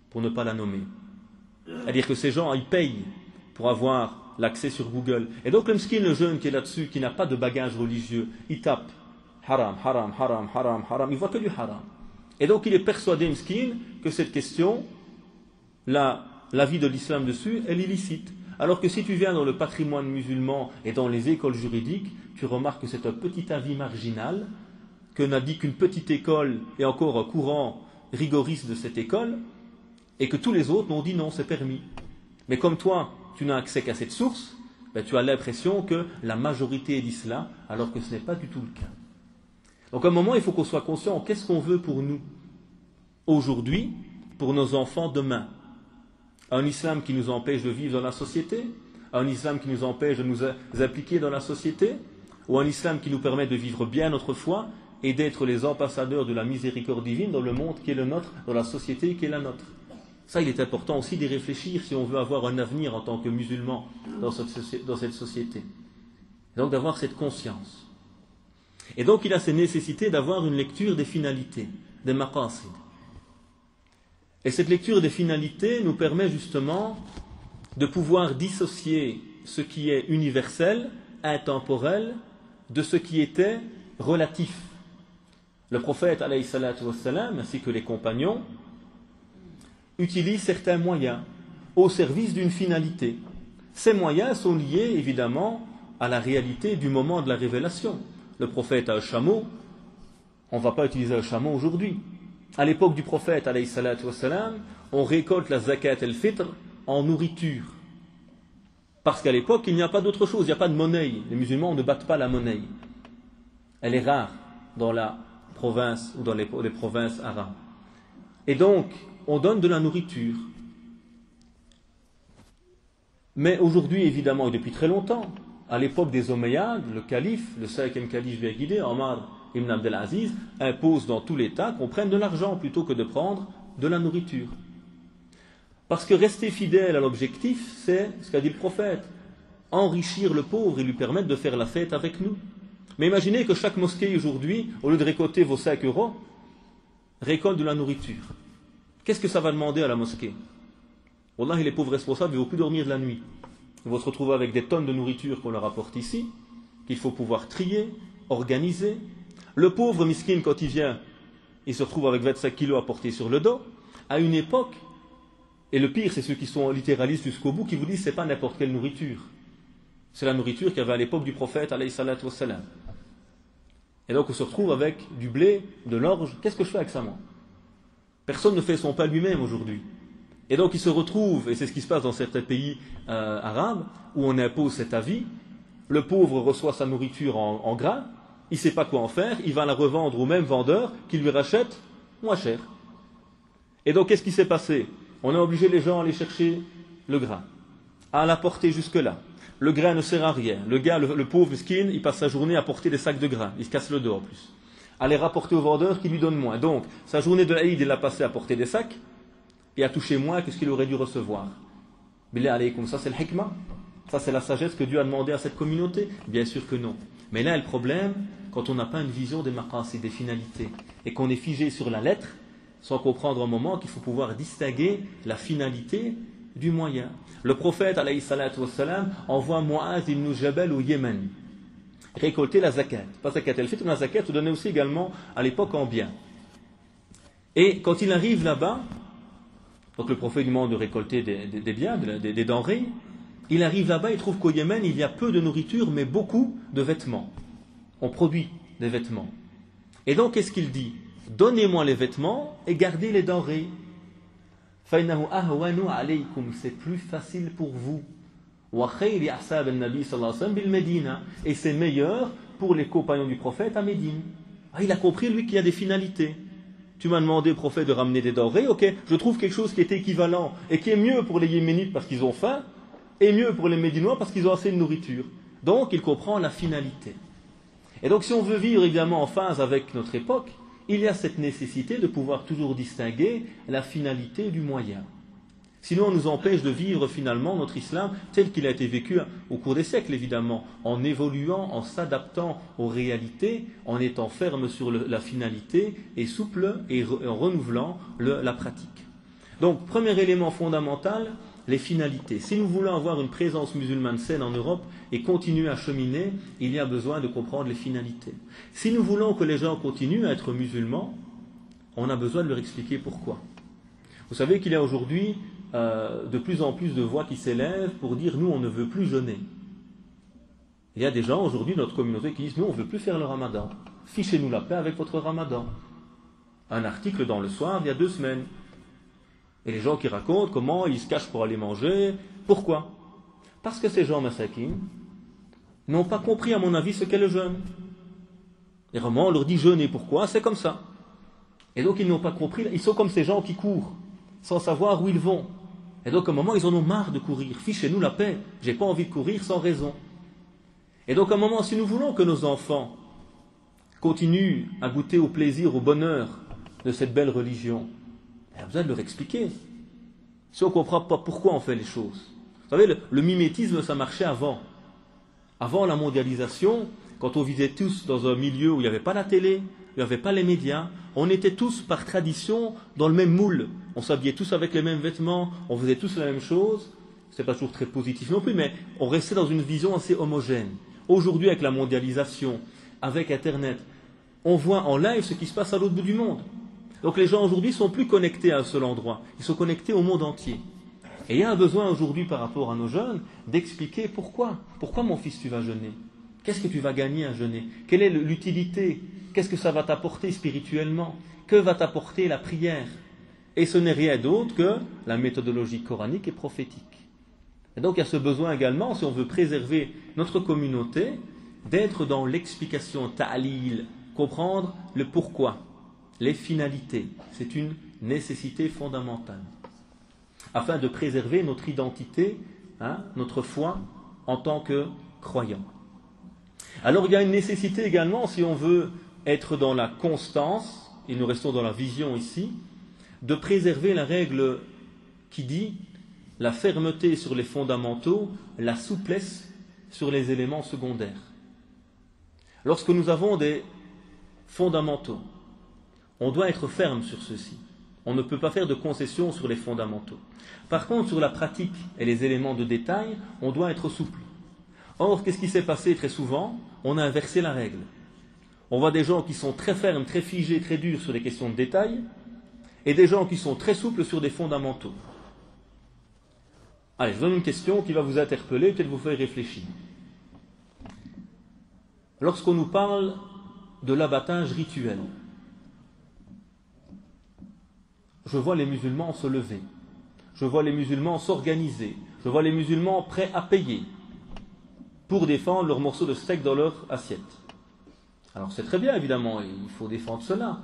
pour ne pas la nommer. C'est-à-dire que ces gens, ils payent pour avoir l'accès sur Google. Et donc le mskin, le jeune qui est là-dessus, qui n'a pas de bagage religieux, il tape haram, haram, haram, haram, haram, il voit que du haram. Et donc il est persuadé, mskin, que cette question, l'avis de l'islam dessus, elle est illicite. Alors que si tu viens dans le patrimoine musulman et dans les écoles juridiques, tu remarques que c'est un petit avis marginal, que n'a dit qu'une petite école et encore un courant rigoriste de cette école, et que tous les autres m'ont dit non, c'est permis. Mais comme toi, tu n'as accès qu'à cette source, tu as l'impression que la majorité dit cela, alors que ce n'est pas du tout le cas. Donc à un moment, il faut qu'on soit conscient, qu'est-ce qu'on veut pour nous aujourd'hui, pour nos enfants demain? Un islam qui nous empêche de vivre dans la société? Un islam qui nous empêche de nous appliquer dans la société? Ou un islam qui nous permet de vivre bien notre foi et d'être les ambassadeurs de la miséricorde divine dans le monde qui est le nôtre, dans la société qui est la nôtre? Ça, il est important aussi d'y réfléchir si on veut avoir un avenir en tant que musulman dans cette société. Et donc d'avoir cette conscience. Et donc il a ces nécessités d'avoir une lecture des finalités, des maqasid. Et cette lecture des finalités nous permet justement de pouvoir dissocier ce qui est universel, intemporel, de ce qui était relatif. Le prophète, alayhi salatu wassalam, ainsi que les compagnons, utilisent certains moyens au service d'une finalité. Ces moyens sont liés évidemment à la réalité du moment de la révélation. Le prophète a un chameau, on ne va pas utiliser un chameau aujourd'hui. À l'époque du prophète, alayhi salatu wassalam, on récolte la zakat el-fitr en nourriture. Parce qu'à l'époque, il n'y a pas d'autre chose, il n'y a pas de monnaie. Les musulmans ne battent pas la monnaie. Elle est rare dans la province ou dans les provinces arabes. Et donc, on donne de la nourriture. Mais aujourd'hui, évidemment, et depuis très longtemps, à l'époque des Omeyyades, le calife, le 5e calife bien guidé, Omar ibn Abdelaziz, impose dans tout l'État qu'on prenne de l'argent plutôt que de prendre de la nourriture. Parce que rester fidèle à l'objectif, c'est ce qu'a dit le prophète, enrichir le pauvre et lui permettre de faire la fête avec nous. Mais imaginez que chaque mosquée aujourd'hui, au lieu de récolter vos 5 euros, récolte de la nourriture. Qu'est-ce que ça va demander à la mosquée? Wallahi, les pauvres responsables ne vont plus dormir de la nuit. Ils vont se retrouver avec des tonnes de nourriture qu'on leur apporte ici, qu'il faut pouvoir trier, organiser. Le pauvre miskin, quand il vient, il se retrouve avec 25 kilos à porter sur le dos. À une époque, et le pire, c'est ceux qui sont littéralistes jusqu'au bout, qui vous disent que ce n'est pas n'importe quelle nourriture. C'est la nourriture qu'il y avait à l'époque du prophète, alayhi salatu wassalam. Et donc on se retrouve avec du blé, de l'orge. Qu'est-ce que je fais avec ça, moi? Personne ne fait son pain lui-même aujourd'hui. Et donc il se retrouve, et c'est ce qui se passe dans certains pays arabes, où on impose cet avis, le pauvre reçoit sa nourriture en grains, il ne sait pas quoi en faire, il va la revendre au même vendeur qui lui rachète moins cher. Et donc qu'est-ce qui s'est passé? On a obligé les gens à aller chercher le grain, à l'apporter jusque-là. Le grain ne sert à rien. Le pauvre skin, il passe sa journée à porter des sacs de grains, il se casse le dos en plus. À les rapporter au vendeur qui lui donne moins. Donc, sa journée de l'Aïd, il l'a passé à porter des sacs, et à toucher moins que ce qu'il aurait dû recevoir. Billah alaykoum, ça c'est le hikmah, ça c'est la sagesse que Dieu a demandé à cette communauté? Bien sûr que non. Mais là, le problème, quand on n'a pas une vision des maqasid, des finalités, et qu'on est figé sur la lettre, sans comprendre un moment qu'il faut pouvoir distinguer la finalité du moyen. Le prophète, alayhi salatu wassalam, envoie Mu'adh ibn Jabal au Yémen, récolter la zakat. Pas zakat el-fitr, mais la zakat se donnait aussi également à l'époque en bien. Et quand il arrive là-bas, donc le prophète lui demande de récolter des biens, des denrées. Il arrive là-bas, il trouve qu'au Yémen, il y a peu de nourriture, mais beaucoup de vêtements. On produit des vêtements. Et donc, qu'est-ce qu'il dit? Donnez-moi les vêtements et gardez les denrées. فَإِنَّهُ أَهْوَنُ عَلَيْكُمْ, c'est plus facile pour vous. وَخَيْرِ أَحْسَابِ النَّبِي صلى الله عليه وسلم بِالْمَدِينَ, et c'est meilleur pour les compagnons du prophète à Médine. Ah, il a compris, lui, qu'il y a des finalités. Tu m'as demandé, prophète, de ramener des denrées, ok, je trouve quelque chose qui est équivalent et qui est mieux pour les Yéménites parce qu'ils ont faim, et mieux pour les Médinois parce qu'ils ont assez de nourriture. Donc, il comprend la finalité. Et donc, si on veut vivre évidemment en phase avec notre époque, il y a cette nécessité de pouvoir toujours distinguer la finalité du moyen. Sinon, on nous empêche de vivre finalement notre islam tel qu'il a été vécu au cours des siècles, évidemment, en évoluant, en s'adaptant aux réalités, en étant ferme sur la finalité et souple et en renouvelant la pratique. Donc, premier élément fondamental, les finalités. Si nous voulons avoir une présence musulmane saine en Europe et continuer à cheminer, il y a besoin de comprendre les finalités. Si nous voulons que les gens continuent à être musulmans, on a besoin de leur expliquer pourquoi. Vous savez qu'il y a aujourd'hui de plus en plus de voix qui s'élèvent pour dire nous on ne veut plus jeûner. Il y a des gens aujourd'hui dans notre communauté qui disent nous on ne veut plus faire le ramadan. Fichez-nous la paix avec votre ramadan. Un article dans le Soir il y a 2 semaines. Et les gens qui racontent comment ils se cachent pour aller manger. Pourquoi? Parce que ces gens masakin n'ont pas compris à mon avis ce qu'est le jeûne. Et vraiment on leur dit jeûner, pourquoi? C'est comme ça. Et donc ils n'ont pas compris, ils sont comme ces gens qui courent sans savoir où ils vont. Et donc à un moment ils en ont marre de courir. Fichez-nous la paix, j'ai pas envie de courir sans raison. Et donc à un moment, si nous voulons que nos enfants continuent à goûter au plaisir, au bonheur de cette belle religion, il y a besoin de leur expliquer. Si on ne comprend pas pourquoi on fait les choses. Vous savez, le mimétisme ça marchait avant. Avant la mondialisation, quand on vivait tous dans un milieu où il n'y avait pas la télé, il n'y avait pas les médias, on était tous par tradition dans le même moule. On s'habillait tous avec les mêmes vêtements, on faisait tous la même chose. C'est pas toujours très positif non plus, mais on restait dans une vision assez homogène. Aujourd'hui, avec la mondialisation, avec Internet, on voit en live ce qui se passe à l'autre bout du monde. Donc les gens aujourd'hui ne sont plus connectés à un seul endroit, ils sont connectés au monde entier. Et il y a un besoin aujourd'hui par rapport à nos jeunes d'expliquer pourquoi. Pourquoi mon fils tu vas jeûner? Qu'est-ce que tu vas gagner à jeûner? Quelle est l'utilité? Qu'est-ce que ça va t'apporter spirituellement? Que va t'apporter la prière? Et ce n'est rien d'autre que la méthodologie coranique et prophétique. Et donc il y a ce besoin également, si on veut préserver notre communauté, d'être dans l'explication ta'lil, comprendre le pourquoi, les finalités. C'est une nécessité fondamentale. Afin de préserver notre identité, notre foi en tant que croyant. Alors il y a une nécessité également, si on veut être dans la constance, et nous restons dans la vision ici, de préserver la règle qui dit la fermeté sur les fondamentaux, la souplesse sur les éléments secondaires. Lorsque nous avons des fondamentaux, on doit être ferme sur ceux-ci. On ne peut pas faire de concessions sur les fondamentaux. Par contre, sur la pratique et les éléments de détail, on doit être souple. Or, qu'est-ce qui s'est passé très souvent? On a inversé la règle. On voit des gens qui sont très fermes, très figés, très durs sur les questions de détail, et des gens qui sont très souples sur des fondamentaux. Allez, je vous donne une question qui va vous interpeller, peut-être vous faire réfléchir. Lorsqu'on nous parle de l'abattage rituel, je vois les musulmans se lever, je vois les musulmans s'organiser, je vois les musulmans prêts à payer pour défendre leur morceau de steak dans leur assiette. Alors c'est très bien évidemment, il faut défendre cela.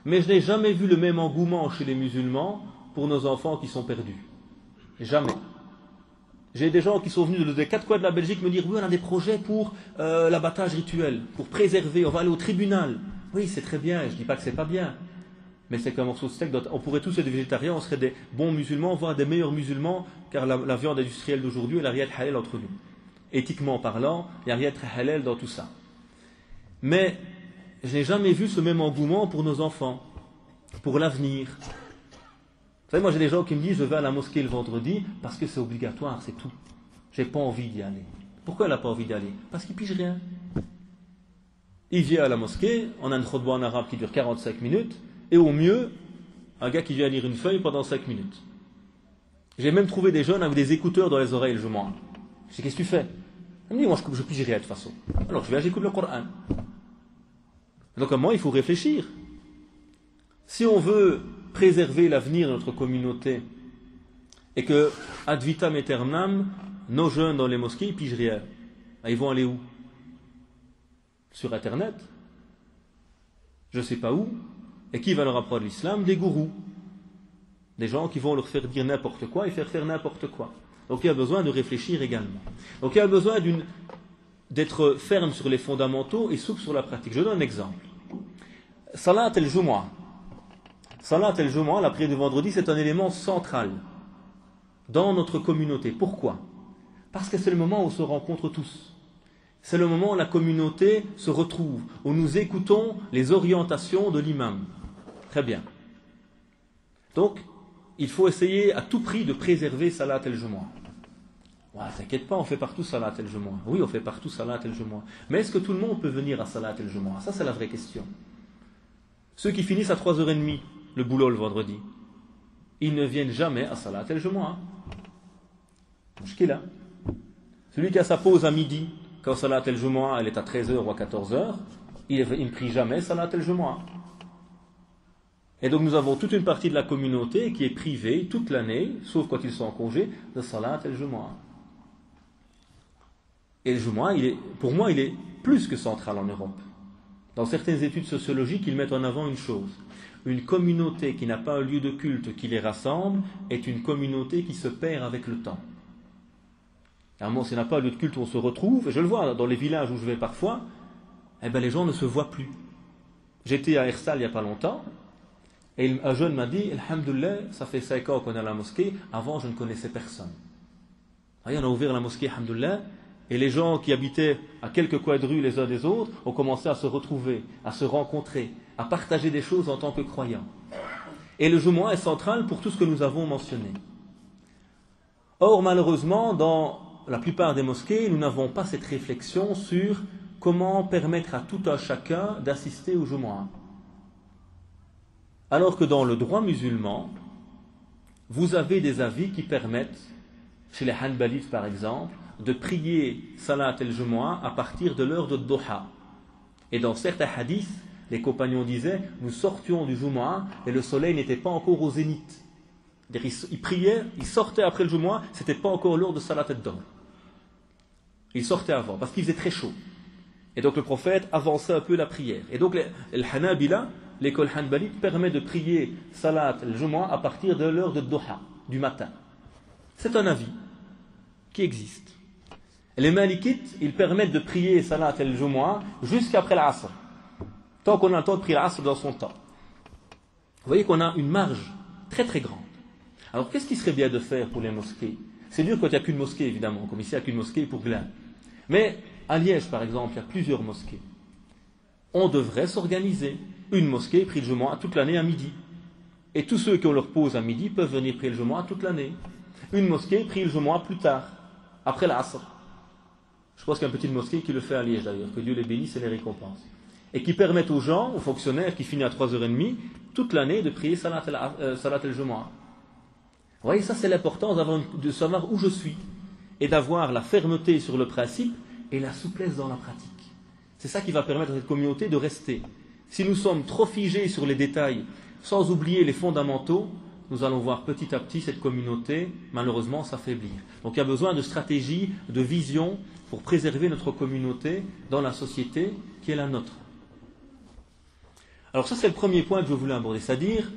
Mais je n'ai jamais vu le même engouement chez les musulmans pour nos enfants qui sont perdus. Jamais. J'ai des gens qui sont venus des quatre coins de la Belgique me dire oui, on a des projets pour l'abattage rituel, pour préserver, on va aller au tribunal. Oui, c'est très bien, je ne dis pas que c'est pas bien. Mais c'est qu'un morceau de steak, on pourrait tous être végétariens, on serait des bons musulmans, voire des meilleurs musulmans, car la viande industrielle d'aujourd'hui, elle n'a rien de halal entre nous. Éthiquement parlant, il n'y a rien de très halal dans tout ça. Mais je n'ai jamais vu ce même engouement pour nos enfants, pour l'avenir. Vous savez, moi j'ai des gens qui me disent je vais à la mosquée le vendredi parce que c'est obligatoire, c'est tout. J'ai pas envie d'y aller. Pourquoi elle n'a pas envie d'y aller? Parce qu'il pige rien. Il vient à la mosquée, on a une khutba en arabe qui dure 45 minutes, et au mieux, un gars qui vient lire une feuille pendant 5 minutes. J'ai même trouvé des jeunes avec des écouteurs dans les oreilles le jour. Je dis qu'est-ce que tu fais? Il me dit moi je pige rien de toute façon. Alors je viens, j'écoute le Coran. Donc à moi il faut réfléchir. Si on veut préserver l'avenir de notre communauté et que ad vitam aeternam, nos jeunes dans les mosquées ils pigent rien, ils vont aller où? Sur internet? Je ne sais pas où. Et qui va leur apprendre l'islam? Des gourous. Des gens qui vont leur faire dire n'importe quoi et faire n'importe quoi. Donc il y a besoin de réfléchir également. Donc il y a besoin d'être ferme sur les fondamentaux et souple sur la pratique. Je donne un exemple. Salat el-Jumu'ah. Salat el-Jumu'ah, la prière du vendredi, c'est un élément central dans notre communauté. Pourquoi? Parce que c'est le moment où on se rencontre tous. C'est le moment où la communauté se retrouve, où nous écoutons les orientations de l'imam. Très bien. Donc, il faut essayer à tout prix de préserver Salat el-Jumu'ah. Ouais, t'inquiète pas, on fait partout Salat el-Jumu'ah. Oui, on fait partout Salat el-Jumu'ah. Mais est-ce que tout le monde peut venir à Salat el-Jumu'ah? Ça, c'est la vraie question. Ceux qui finissent à 3h30 le boulot le vendredi, ils ne viennent jamais à Salat el-Jumu'ah. Mushkila. Celui qui a sa pause à midi, quand Salat el-Jumu'ah elle est à 13h ou à 14h, il ne prie jamais Salat el-Jumu'ah. Et donc nous avons toute une partie de la communauté qui est privée toute l'année, sauf quand ils sont en congé, de Salat el-Jumu'ah. Et le Jumu'ah, pour moi, il est plus que central en Europe. Dans certaines études sociologiques, ils mettent en avant une chose. Une communauté qui n'a pas un lieu de culte qui les rassemble est une communauté qui se perd avec le temps. À un moment, s'il n'y a pas un lieu de culte où on se retrouve, et je le vois dans les villages où je vais parfois, les gens ne se voient plus. J'étais à Herstal il n'y a pas longtemps, et un jeune m'a dit, Alhamdoulilah, ça fait 5 ans qu'on est à la mosquée, avant je ne connaissais personne. On a ouvert la mosquée, Alhamdoulilah, Et les gens qui habitaient à quelques coins de rue les uns des autres ont commencé à se retrouver, à se rencontrer, à partager des choses en tant que croyants. Et le Jumu'ah est central pour tout ce que nous avons mentionné. Or, malheureusement, dans la plupart des mosquées, nous n'avons pas cette réflexion sur comment permettre à tout un chacun d'assister au Jumu'ah. Alors que dans le droit musulman, vous avez des avis qui permettent, chez les Hanbalites par exemple, de prier Salat el-Jumu'ah à partir de l'heure de Duha. Et dans certains hadiths, les compagnons disaient, nous sortions du Jumu'ah et le soleil n'était pas encore au zénith. Ils priaient, ils sortaient après le Jumu'ah, c'était pas encore l'heure de Salat el-Dhuhr. Ils sortaient avant, parce qu'il faisait très chaud. Et donc le prophète avançait un peu la prière. Et donc le Hanabila, l'école Hanbalite, permet de prier Salat el-Jumu'ah à partir de l'heure de Duha, du matin. C'est un avis qui existe. Les Malikites, ils permettent de prier Salat el-Jumu'ah jusqu'après l'Asr. Tant qu'on a le temps de prier l'Asr dans son temps. Vous voyez qu'on a une marge très très grande. Alors qu'est-ce qui serait bien de faire pour les mosquées? C'est dur quand il n'y a qu'une mosquée évidemment, comme ici il n'y a qu'une mosquée pour Glin. Mais à Liège par exemple, il y a plusieurs mosquées. On devrait s'organiser. Une mosquée prie le Jumu'ah toute l'année à midi. Et tous ceux qui ont leur pause à midi peuvent venir prier le Jumu'ah toute l'année. Une mosquée prie le Jumu'ah plus tard, après l'Asr. Je pense qu'il y a une petite mosquée qui le fait à Liège d'ailleurs, que Dieu les bénisse et les récompense. Et qui permettent aux gens, aux fonctionnaires qui finissent à 3h30, toute l'année de prier Salat el-Jumu'ah. Vous voyez, ça c'est l'importance de savoir où je suis et d'avoir la fermeté sur le principe et la souplesse dans la pratique. C'est ça qui va permettre à cette communauté de rester. Si nous sommes trop figés sur les détails, sans oublier les fondamentaux, nous allons voir petit à petit cette communauté, malheureusement, s'affaiblir. Donc il y a besoin de stratégie, de vision pour préserver notre communauté dans la société qui est la nôtre. Alors ça c'est le premier point que je voulais aborder, c'est-à-dire,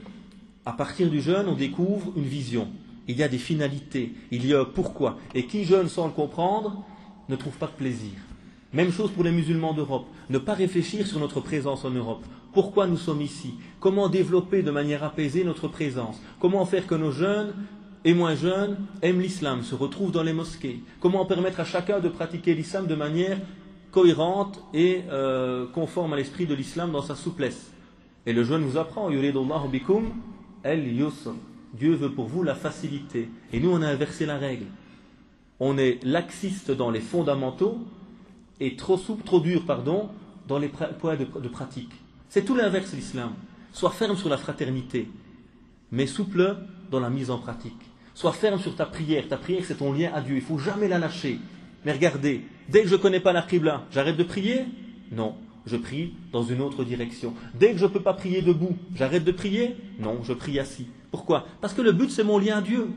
à partir du jeûne, on découvre une vision. Il y a des finalités, il y a un pourquoi. Et qui jeûne sans le comprendre ne trouve pas de plaisir. Même chose pour les musulmans d'Europe. Ne pas réfléchir sur notre présence en Europe. Pourquoi nous sommes ici? Comment développer de manière apaisée notre présence? Comment faire que nos jeunes et moins jeunes aiment l'islam, se retrouvent dans les mosquées? Comment permettre à chacun de pratiquer l'islam de manière cohérente et conforme à l'esprit de l'islam dans sa souplesse? Et le jeûne vous apprend, yuridullahu bikum el-yusr. Dieu veut pour vous la facilité. Et nous, on a inversé la règle. On est laxiste dans les fondamentaux et trop souple, trop dur, dans les points de pratique. C'est tout l'inverse de l'islam. Sois ferme sur la fraternité, mais souple dans la mise en pratique. Sois ferme sur ta prière. Ta prière, c'est ton lien à Dieu. Il ne faut jamais la lâcher. Mais regardez, dès que je ne connais pas la qibla, j'arrête de prier? Non, je prie dans une autre direction. Dès que je ne peux pas prier debout, j'arrête de prier? Non, je prie assis. Pourquoi? Parce que le but, c'est mon lien à Dieu.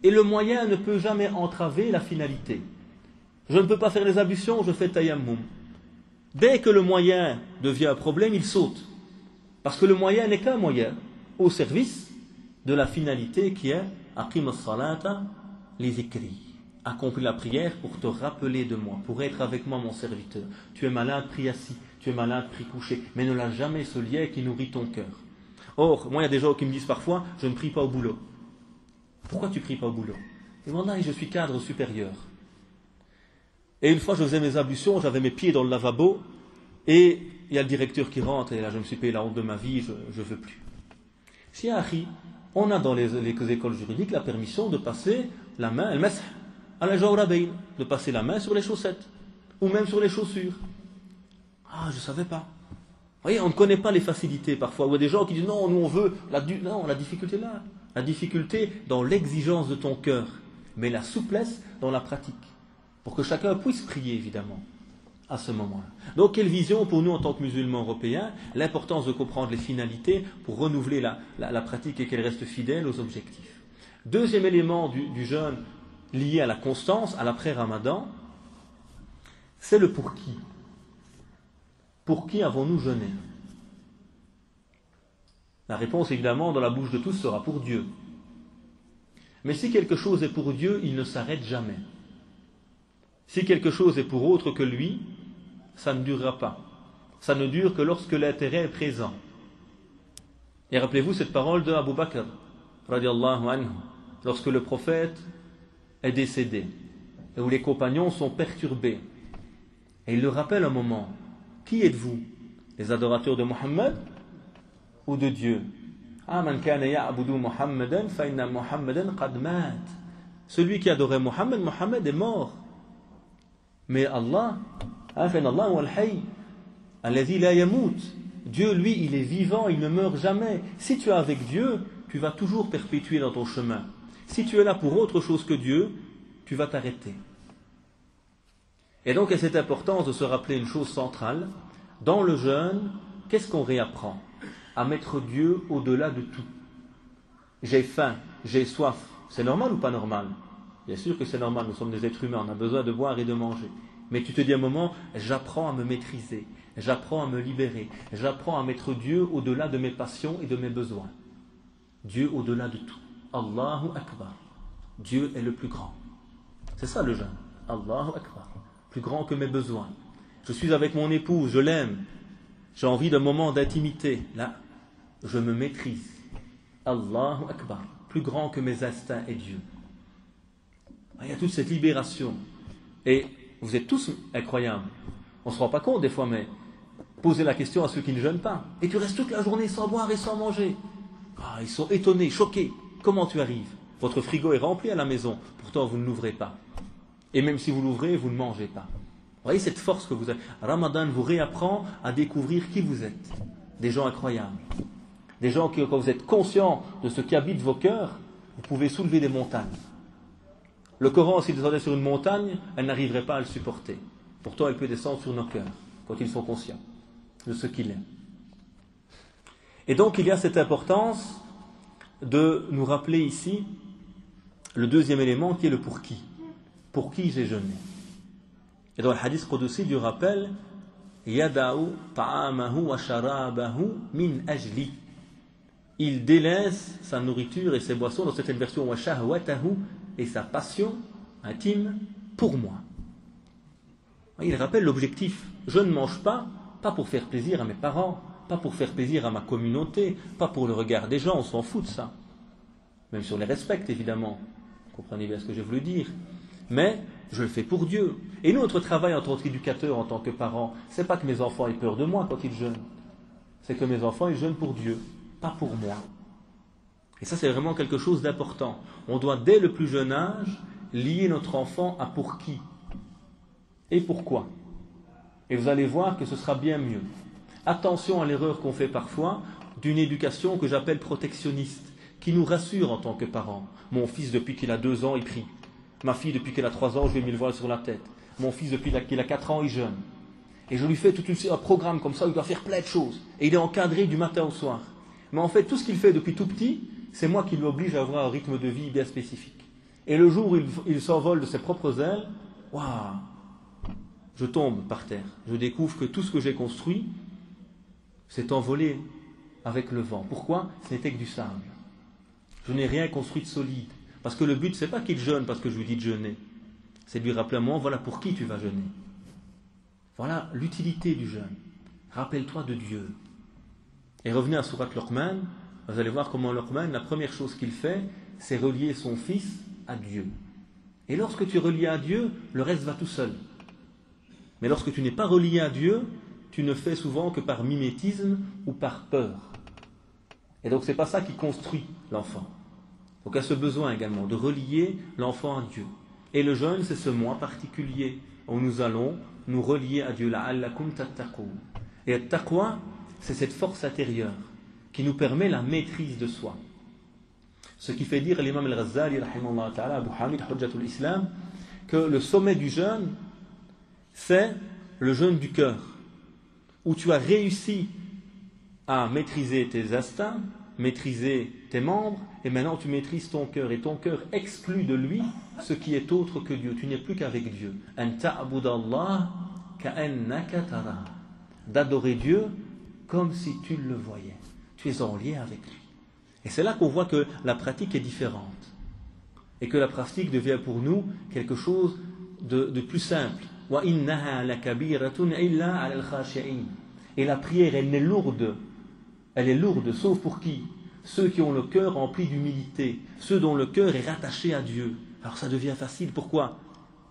Et le moyen ne peut jamais entraver la finalité. Je ne peux pas faire les ablutions, je fais tayammum. Dès que le moyen devient un problème, il saute. Parce que le moyen n'est qu'un moyen au service de la finalité qui est aqim as-salata li zikri. Accomplis la prière pour te rappeler de moi, pour être avec moi mon serviteur. Tu es malade, prie assis. Tu es malade, prie couché. Mais ne lâche jamais ce lien qui nourrit ton cœur. Or, moi il y a des gens qui me disent parfois, je ne prie pas au boulot. Pourquoi tu ne pries pas au boulot? Et moi, je suis cadre supérieur. Et une fois, je faisais mes ablutions, j'avais mes pieds dans le lavabo, et il y a le directeur qui rentre, et là, je me suis payé la honte de ma vie, je ne veux plus. Si, on a dans les écoles juridiques la permission de passer la main, à la jawrabayn, de passer la main sur les chaussettes, ou même sur les chaussures. Ah, je ne savais pas. Vous voyez, on ne connaît pas les facilités parfois. Il y a des gens qui disent non, nous on veut. Non, la difficulté là. La difficulté dans l'exigence de ton cœur, mais la souplesse dans la pratique. Pour que chacun puisse prier, évidemment, à ce moment-là. Donc, quelle vision pour nous en tant que musulmans européens? L'importance de comprendre les finalités pour renouveler la pratique et qu'elle reste fidèle aux objectifs. Deuxième élément du jeûne lié à la constance, à l'après-Ramadan, c'est le pour qui. Pour qui avons-nous jeûné? La réponse, évidemment, dans la bouche de tous sera pour Dieu. Mais si quelque chose est pour Dieu, il ne s'arrête jamais. Si quelque chose est pour autre que lui, ça ne durera pas. Ça ne dure que lorsque l'intérêt est présent. Et rappelez-vous cette parole de Abu Bakr, radiallahu anhu, lorsque le prophète est décédé. et où les compagnons sont perturbés. Et il le rappelle un moment. Qui êtes-vous? Les adorateurs de Mohammed ou de Dieu? Celui qui adorait Mohammed, Mohammed est mort. Mais Allah, Dieu, lui, il est vivant, il ne meurt jamais. Si tu es avec Dieu, tu vas toujours perpétuer dans ton chemin. Si tu es là pour autre chose que Dieu, tu vas t'arrêter. Et donc, il y a cette importance de se rappeler une chose centrale. Dans le jeûne, qu'est-ce qu'on réapprend? À mettre Dieu au-delà de tout. J'ai faim, j'ai soif. C'est normal ou pas normal? Bien sûr que c'est normal, nous sommes des êtres humains, on a besoin de boire et de manger. Mais tu te dis à un moment, j'apprends à me maîtriser, j'apprends à me libérer, j'apprends à mettre Dieu au-delà de mes passions et de mes besoins. Dieu au-delà de tout. Allahu Akbar. Dieu est le plus grand. C'est ça le jeûne. Allahu Akbar. Plus grand que mes besoins. Je suis avec mon épouse, je l'aime. J'ai envie d'un moment d'intimité. Là, je me maîtrise. Allahu Akbar. Plus grand que mes instincts et Dieu. Il y a toute cette libération. Et vous êtes tous incroyables. On ne se rend pas compte des fois, mais posez la question à ceux qui ne jeûnent pas. Et tu restes toute la journée sans boire et sans manger. Ils sont étonnés, choqués. Comment tu arrives? Votre frigo est rempli à la maison. Pourtant, vous ne l'ouvrez pas. Et même si vous l'ouvrez, vous ne mangez pas. Vous voyez cette force que vous avez. Ramadan vous réapprend à découvrir qui vous êtes. Des gens incroyables. Des gens qui, quand vous êtes conscients de ce qui habite vos cœurs, vous pouvez soulever des montagnes. Le Coran, s'il descendait sur une montagne, elle n'arriverait pas à le supporter. Pourtant, elle peut descendre sur nos cœurs, quand ils sont conscients de ce qu'il est. Et donc, il y a cette importance de nous rappeler ici le deuxième élément qui est le pour qui. Pour qui j'ai jeûné. Et dans le hadith Qudsi du rappel, Yada'u ta'amahu wa sharabahu min ajli. Il délaisse sa nourriture et ses boissons, dans cette version wa shahwatahu, et sa passion intime pour moi. Il rappelle l'objectif. Je ne mange pas pour faire plaisir à mes parents, pas pour faire plaisir à ma communauté, pas pour le regard des gens, on s'en fout de ça. Même si on les respecte, évidemment. Vous comprenez bien ce que je voulais dire. Mais je le fais pour Dieu. Et nous, notre travail en tant qu'éducateur, en tant que parent, c'est pas que mes enfants aient peur de moi quand ils jeûnent. C'est que mes enfants, ils jeûnent pour Dieu, pas pour moi. Et ça, c'est vraiment quelque chose d'important. On doit, dès le plus jeune âge, lier notre enfant à pour qui et pourquoi. Et vous allez voir que ce sera bien mieux. Attention à l'erreur qu'on fait parfois d'une éducation que j'appelle protectionniste, qui nous rassure en tant que parents. Mon fils, depuis qu'il a 2 ans, il prie. Ma fille, depuis qu'elle a 3 ans, je lui ai mis le voile sur la tête. Mon fils, depuis qu'il a 4 ans, il jeûne. Et je lui fais un programme comme ça où il doit faire plein de choses. Et il est encadré du matin au soir. Mais en fait, tout ce qu'il fait depuis tout petit, c'est moi qui l'oblige à avoir un rythme de vie bien spécifique. Et le jour où il s'envole de ses propres ailes, waouh, je tombe par terre. Je découvre que tout ce que j'ai construit s'est envolé avec le vent. Pourquoi? Ce n'était que du sable. Je n'ai rien construit de solide. Parce que le but, ce n'est pas qu'il jeûne parce que je lui dis de jeûner. C'est de lui rappeler à moi, voilà pour qui tu vas jeûner. Voilà l'utilité du jeûne. Rappelle-toi de Dieu. Et revenez à Surat Luqman, vous allez voir comment Luqman, la première chose qu'il fait, c'est relier son fils à Dieu. Et lorsque tu relies à Dieu, le reste va tout seul. Mais lorsque tu n'es pas relié à Dieu, tu ne fais souvent que par mimétisme ou par peur. Et donc c'est pas ça qui construit l'enfant. Donc il y a ce besoin également de relier l'enfant à Dieu. Et le jeûne, c'est ce mois particulier où nous allons nous relier à Dieu. La'allakum tattaqoun. Et le taqwa, c'est cette force intérieure qui nous permet la maîtrise de soi. Ce qui fait dire l'imam al-Ghazali, rahimahullah ta'ala, Abu Hamid, Hujjatul Islam, que le sommet du jeûne, c'est le jeûne du cœur, où tu as réussi à maîtriser tes instincts, maîtriser tes membres, et maintenant tu maîtrises ton cœur, et ton cœur exclut de lui ce qui est autre que Dieu. Tu n'es plus qu'avec Dieu. An ta'budallah ka'annaka tara. D'adorer Dieu comme si tu le voyais. Tu es en lien avec lui. Et c'est là qu'on voit que la pratique est différente. Et que la pratique devient pour nous quelque chose de plus simple. Et la prière, elle est lourde. Elle est lourde, sauf pour qui? Ceux qui ont le cœur rempli d'humilité, ceux dont le cœur est rattaché à Dieu. Alors ça devient facile. Pourquoi?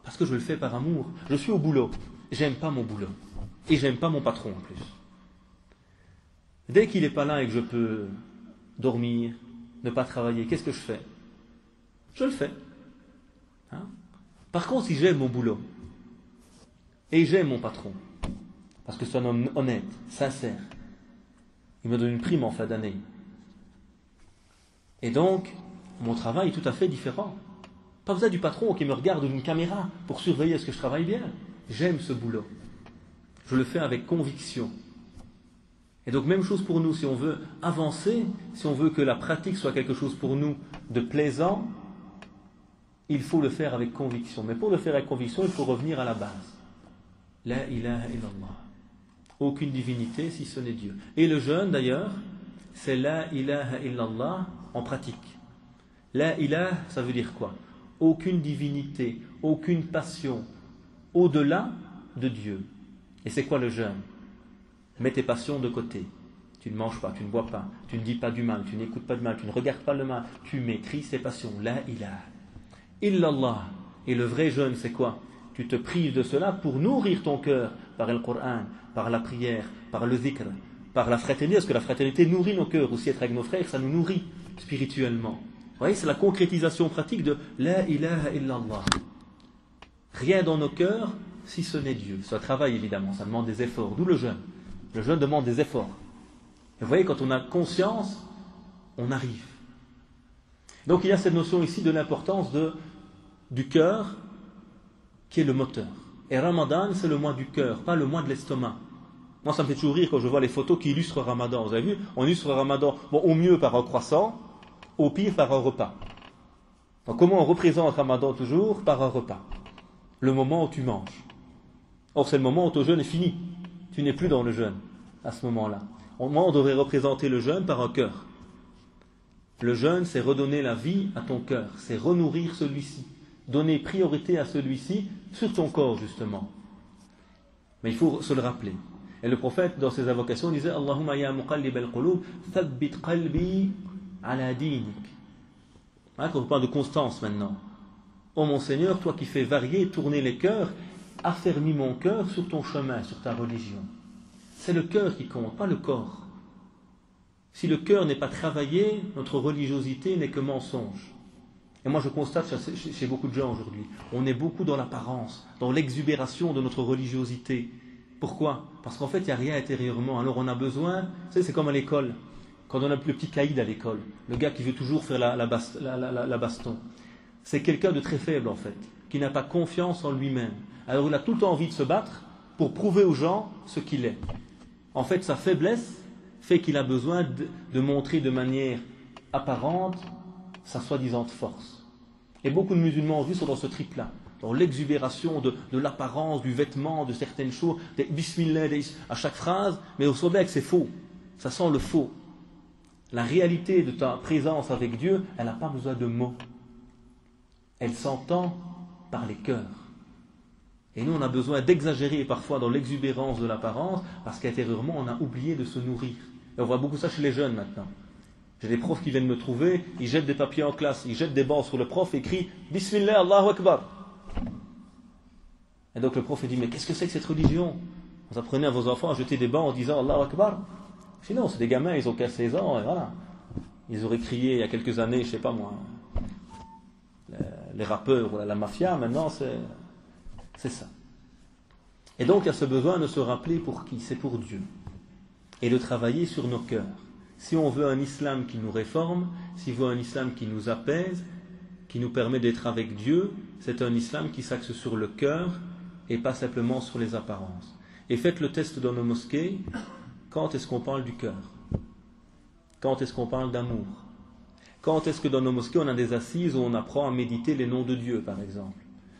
Parce que je le fais par amour. Je suis au boulot. J'aime pas mon boulot. Et j'aime pas mon patron en plus. Dès qu'il n'est pas là et que je peux dormir, ne pas travailler, qu'est-ce que je fais? Je le fais. Hein? Par contre, si j'aime mon boulot et j'aime mon patron, parce que c'est un homme honnête, sincère, il me donne une prime en fin d'année. Et donc, mon travail est tout à fait différent. Pas besoin du patron qui me regarde d'une caméra pour surveiller est-ce que je travaille bien. J'aime ce boulot. Je le fais avec conviction. Et donc, même chose pour nous, si on veut avancer, si on veut que la pratique soit quelque chose pour nous de plaisant, il faut le faire avec conviction. Mais pour le faire avec conviction, il faut revenir à la base. La ilaha illallah. Aucune divinité si ce n'est Dieu. Et le jeûne, d'ailleurs, c'est la ilaha illallah en pratique. La ilaha, ça veut dire quoi? Aucune divinité, aucune passion au-delà de Dieu. Et c'est quoi le jeûne? Mets tes passions de côté. Tu ne manges pas, tu ne bois pas, tu ne dis pas du mal, tu n'écoutes pas du mal, tu ne regardes pas le mal. Tu maîtrises tes passions. La ilaha illallah. Et le vrai jeûne, c'est quoi? Tu te prives de cela pour nourrir ton cœur par le Coran, par la prière, par le zikr, par la fraternité, parce que la fraternité nourrit nos cœurs. Aussi être avec nos frères, ça nous nourrit spirituellement. Vous voyez, c'est la concrétisation pratique de la ilaha illallah. Rien dans nos cœurs si ce n'est Dieu. C'est un travail évidemment, ça demande des efforts. D'où le jeûne. Le jeûne demande des efforts. Et vous voyez, quand on a conscience, on arrive. Donc il y a cette notion ici de l'importance du cœur qui est le moteur. Et Ramadan, c'est le mois du cœur, pas le mois de l'estomac. Moi, ça me fait toujours rire quand je vois les photos qui illustrent Ramadan. Vous avez vu? On illustre Ramadan, bon, au mieux par un croissant, au pire par un repas. Donc comment on représente Ramadan toujours? Par un repas. Le moment où tu manges. Or, c'est le moment où ton jeûne est fini. Tu n'es plus dans le jeûne à ce moment-là. Moi, on devrait représenter le jeûne par un cœur. Le jeûne, c'est redonner la vie à ton cœur. C'est renourrir celui-ci. Donner priorité à celui-ci sur ton corps, justement. Mais il faut se le rappeler. Et le prophète, dans ses invocations, disait Allahumma ya muqallib al-qulub, thabbit qalbi ala dinik. Quand on parle de constance maintenant. Oh mon Seigneur, toi qui fais varier, tourner les cœurs, affermis mon cœur sur ton chemin, sur ta religion. C'est le cœur qui compte, pas le corps. Si le cœur n'est pas travaillé, notre religiosité n'est que mensonge. Et moi je constate chez beaucoup de gens aujourd'hui, on est beaucoup dans l'apparence, dans l'exubération de notre religiosité. Pourquoi? Parce qu'en fait il n'y a rien intérieurement. Alors on a besoin, vous savez, c'est comme à l'école, quand on a le petit caïd à l'école, le gars qui veut toujours faire la baston. C'est quelqu'un de très faible en fait, qui n'a pas confiance en lui-même. Alors il a tout le temps envie de se battre pour prouver aux gens ce qu'il est. En fait sa faiblesse fait qu'il a besoin de montrer de manière apparente sa soi-disant force. Et beaucoup de musulmans aujourd'hui sont dans ce trip-là, dans l'exubération de l'apparence, du vêtement, de certaines choses, des bismillah à chaque phrase, mais au sommet que c'est faux. Ça sent le faux. La réalité de ta présence avec Dieu, elle n'a pas besoin de mots. Elle s'entend par les cœurs. Et nous, on a besoin d'exagérer parfois dans l'exubérance de l'apparence, parce qu'intérieurement, on a oublié de se nourrir. Et on voit beaucoup ça chez les jeunes maintenant. J'ai des profs qui viennent me trouver, ils jettent des papiers en classe, ils jettent des bancs sur le prof et crient « Bismillah, Allahu Akbar ». Et donc le prof dit « Mais qu'est-ce que c'est que cette religion? Vous apprenez à vos enfants à jeter des bancs en disant « Allahu Akbar ». Sinon, c'est des gamins, ils ont qu'à 16 ans, et voilà. Ils auraient crié il y a quelques années, je sais pas moi, les rappeurs ou la mafia, maintenant c'est ça. Et donc il y a ce besoin de se rappeler pour qui? C'est pour Dieu. Et de travailler sur nos cœurs. Si on veut un islam qui nous réforme, si on veut un islam qui nous apaise, qui nous permet d'être avec Dieu, c'est un islam qui s'axe sur le cœur et pas simplement sur les apparences. Et faites le test dans nos mosquées, quand est-ce qu'on parle du cœur? Quand est-ce qu'on parle d'amour? Quand est-ce que dans nos mosquées on a des assises où on apprend à méditer les noms de Dieu, par exemple?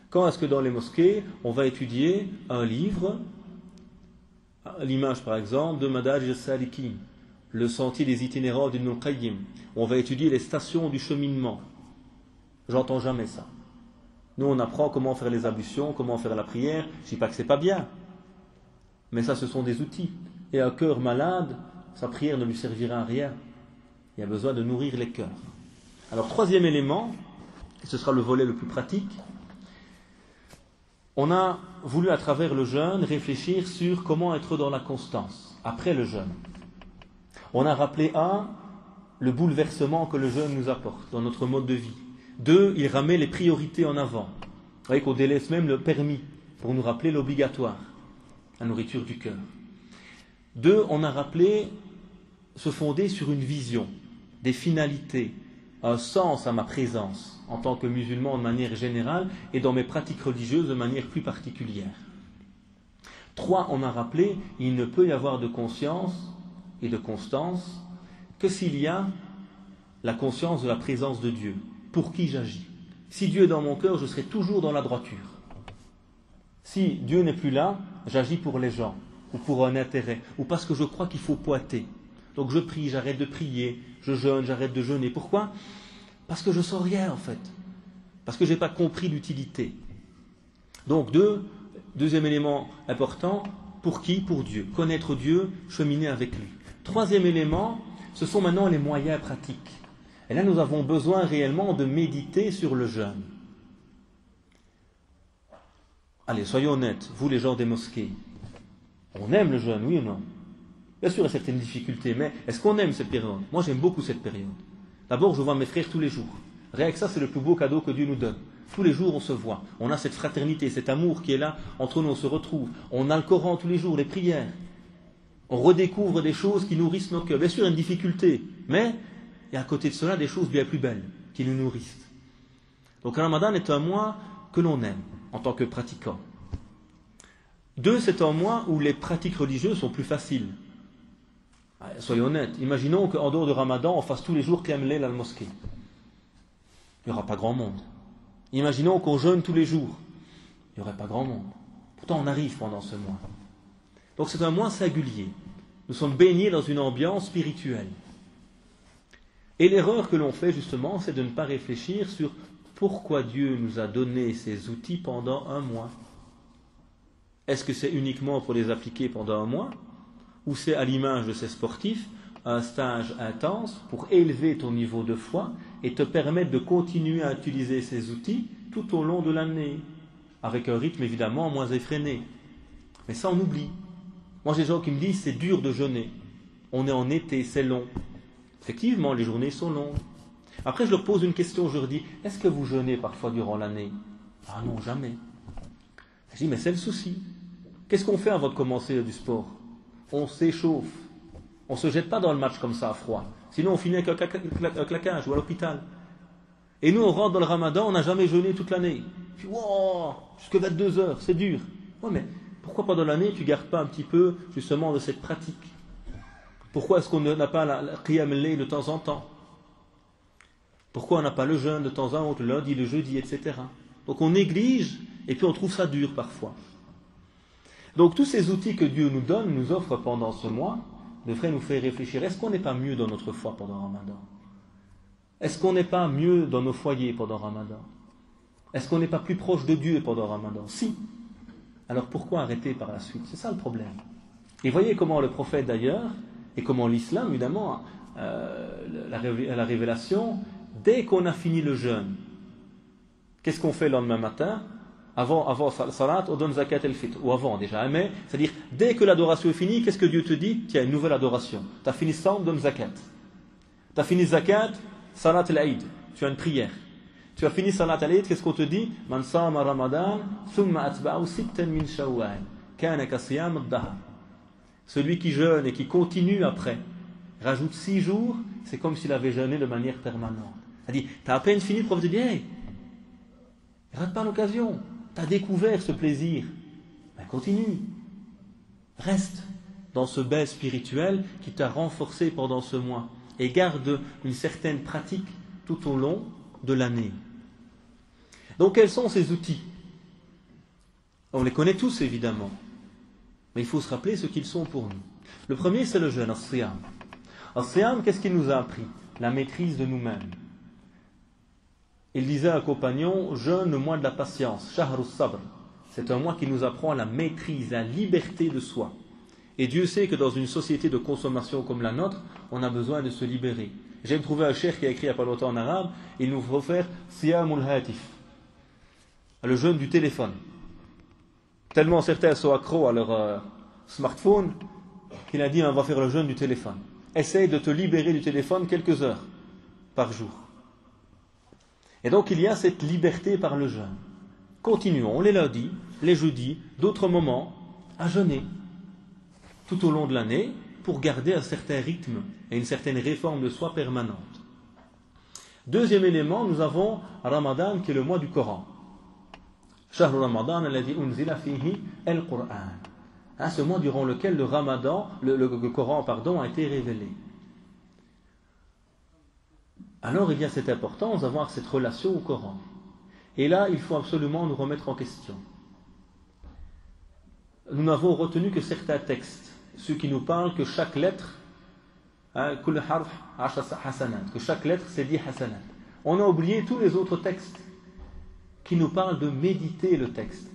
Quand est-ce que dans les mosquées on va étudier un livre, l'image par exemple de Madaj al-Salikin, le sentier des itinérants d'Ibn al-Qayyim, on va étudier les stations du cheminement? J'entends jamais ça. Nous on apprend comment faire les ablutions, comment faire la prière. Je ne dis pas que c'est pas bien, mais ça ce sont des outils. Et un cœur malade, sa prière ne lui servira à rien. Il y a besoin de nourrir les cœurs. Alors troisième élément, et ce sera le volet le plus pratique, On a voulu à travers le jeûne réfléchir sur comment être dans la constance après le jeûne. On a rappelé le bouleversement que le jeûne nous apporte dans notre mode de vie. 2, il remet les priorités en avant. Vous voyez qu'on délaisse même le permis pour nous rappeler l'obligatoire, la nourriture du cœur. 2, on a rappelé se fonder sur une vision, des finalités, un sens à ma présence en tant que musulman de manière générale et dans mes pratiques religieuses de manière plus particulière. 3, on a rappelé il ne peut y avoir de conscience et de constance que s'il y a la conscience de la présence de Dieu, pour qui j'agis. Si Dieu est dans mon cœur, je serai toujours dans la droiture. Si Dieu n'est plus là, j'agis pour les gens, ou pour un intérêt, ou parce que je crois qu'il faut pointer. Donc je prie, j'arrête de prier, je jeûne, j'arrête de jeûner. Pourquoi ? Parce que je ne sens rien en fait. Parce que je n'ai pas compris l'utilité. Donc deuxième élément important, pour qui ? Pour Dieu. Connaître Dieu, cheminer avec lui. Troisième élément, ce sont maintenant les moyens pratiques. Et là, nous avons besoin réellement de méditer sur le jeûne. Allez, soyons honnêtes, vous les gens des mosquées, on aime le jeûne, oui ou non ? Bien sûr, il y a certaines difficultés, mais est-ce qu'on aime cette période ? Moi, j'aime beaucoup cette période. D'abord, je vois mes frères tous les jours. Rien que ça, c'est le plus beau cadeau que Dieu nous donne. Tous les jours, on se voit. On a cette fraternité, cet amour qui est là, entre nous, on se retrouve. On a le Coran tous les jours, les prières. On redécouvre des choses qui nourrissent nos cœurs. Bien sûr, il y a une difficulté, mais il y a à côté de cela des choses bien plus belles qui nous nourrissent. Donc, le Ramadan est un mois que l'on aime en tant que pratiquant. 2, c'est un mois où les pratiques religieuses sont plus faciles. Soyons honnêtes, imaginons qu'en dehors de Ramadan, on fasse tous les jours Qiyam al-Layl à la mosquée. Il n'y aura pas grand monde. Imaginons qu'on jeûne tous les jours. Il n'y aurait pas grand monde. Pourtant, on arrive pendant ce mois. Donc c'est un mois singulier. Nous sommes baignés dans une ambiance spirituelle. Et l'erreur que l'on fait justement, c'est de ne pas réfléchir sur pourquoi Dieu nous a donné ces outils pendant un mois. Est-ce que c'est uniquement pour les appliquer pendant un mois ? Ou c'est à l'image de ces sportifs, un stage intense pour élever ton niveau de foi et te permettre de continuer à utiliser ces outils tout au long de l'année, avec un rythme évidemment moins effréné. Mais ça on oublie. Moi j'ai des gens qui me disent c'est dur de jeûner, on est en été, c'est long. Effectivement, les journées sont longues. Après je leur pose une question, je leur dis, est-ce que vous jeûnez parfois durant l'année ? Ah non, jamais. Je dis, mais c'est le souci. Qu'est-ce qu'on fait avant de commencer du sport ? On s'échauffe. On ne se jette pas dans le match comme ça à froid. Sinon on finit avec un claquage ou à l'hôpital. Et nous on rentre dans le Ramadan, on n'a jamais jeûné toute l'année. Puis wow, jusqu'à 22 heures, c'est dur. Ouais, mais pourquoi pendant l'année tu ne gardes pas un petit peu justement de cette pratique ? Pourquoi est-ce qu'on n'a pas la Qiyam al-Layl de temps en temps ? Pourquoi on n'a pas le jeûne de temps en temps, le lundi, le jeudi, etc. Donc on néglige et puis on trouve ça dur parfois. Donc tous ces outils que Dieu nous donne, nous offre pendant ce mois, devraient nous faire réfléchir. Est-ce qu'on n'est pas mieux dans notre foi pendant Ramadan ? Est-ce qu'on n'est pas mieux dans nos foyers pendant Ramadan ? Est-ce qu'on n'est pas plus proche de Dieu pendant Ramadan ? Si. Alors pourquoi arrêter par la suite ? C'est ça le problème. Et voyez comment le prophète d'ailleurs, et comment l'islam évidemment, la révélation, dès qu'on a fini le jeûne, qu'est-ce qu'on fait le lendemain matin ? Avant salat, on donne zakat el-fitr, ou avant déjà, mais c'est-à-dire, dès que l'adoration est finie, qu'est-ce que Dieu te dit ? Tiens, une nouvelle adoration. Tu as fini ça, on donne zakat. Tu as fini zakat, salat el-Eid, tu as une prière. Tu as fini salat el-Eid, qu'est-ce qu'on te dit ? Man sama ramadan, thumma atba'u sitten min shawwal, kana ka siyam ad-dahr. Celui qui jeûne et qui continue après, rajoute 6 jours, c'est comme s'il avait jeûné de manière permanente. C'est-à-dire, tu as à peine fini, le prophète dit, hey, rate pas l'occasion. Tu as découvert ce plaisir, ben continue. Reste dans ce bain spirituel qui t'a renforcé pendant ce mois et garde une certaine pratique tout au long de l'année. Donc quels sont ces outils ? On les connaît tous évidemment, mais il faut se rappeler ce qu'ils sont pour nous. Le premier c'est le jeûne, as-siyam. As-siyam, qu'est-ce qu'il nous a appris ? La maîtrise de nous-mêmes. Il disait à un compagnon, jeûne le mois de la patience, Shahr al-Sabr. C'est un mois qui nous apprend la maîtrise, la liberté de soi. Et Dieu sait que dans une société de consommation comme la nôtre, on a besoin de se libérer. J'ai trouvé un cheikh qui a écrit il n'y a pas longtemps en arabe, il nous faut faire Siyamul Hatif, le jeûne du téléphone. Tellement certains sont accros à leur smartphone qu'il a dit on va faire le jeûne du téléphone. Essaye de te libérer du téléphone quelques heures par jour. Et donc il y a cette liberté par le jeûne. Continuons les lundis, les jeudis, d'autres moments à jeûner tout au long de l'année pour garder un certain rythme et une certaine réforme de soi permanente. Deuxième élément, nous avons Ramadan qui est le mois du Coran. Shahr Ramadan alladhi unzila fihi al-Qur'an. Ce mois durant lequel le Coran a été révélé. Alors il y a cette importance d'avoir cette relation au Coran. Et là, il faut absolument nous remettre en question. Nous n'avons retenu que certains textes, ceux qui nous parlent que chaque lettre, que chaque lettre c'est 10 hasanat. On a oublié tous les autres textes qui nous parlent de méditer le texte.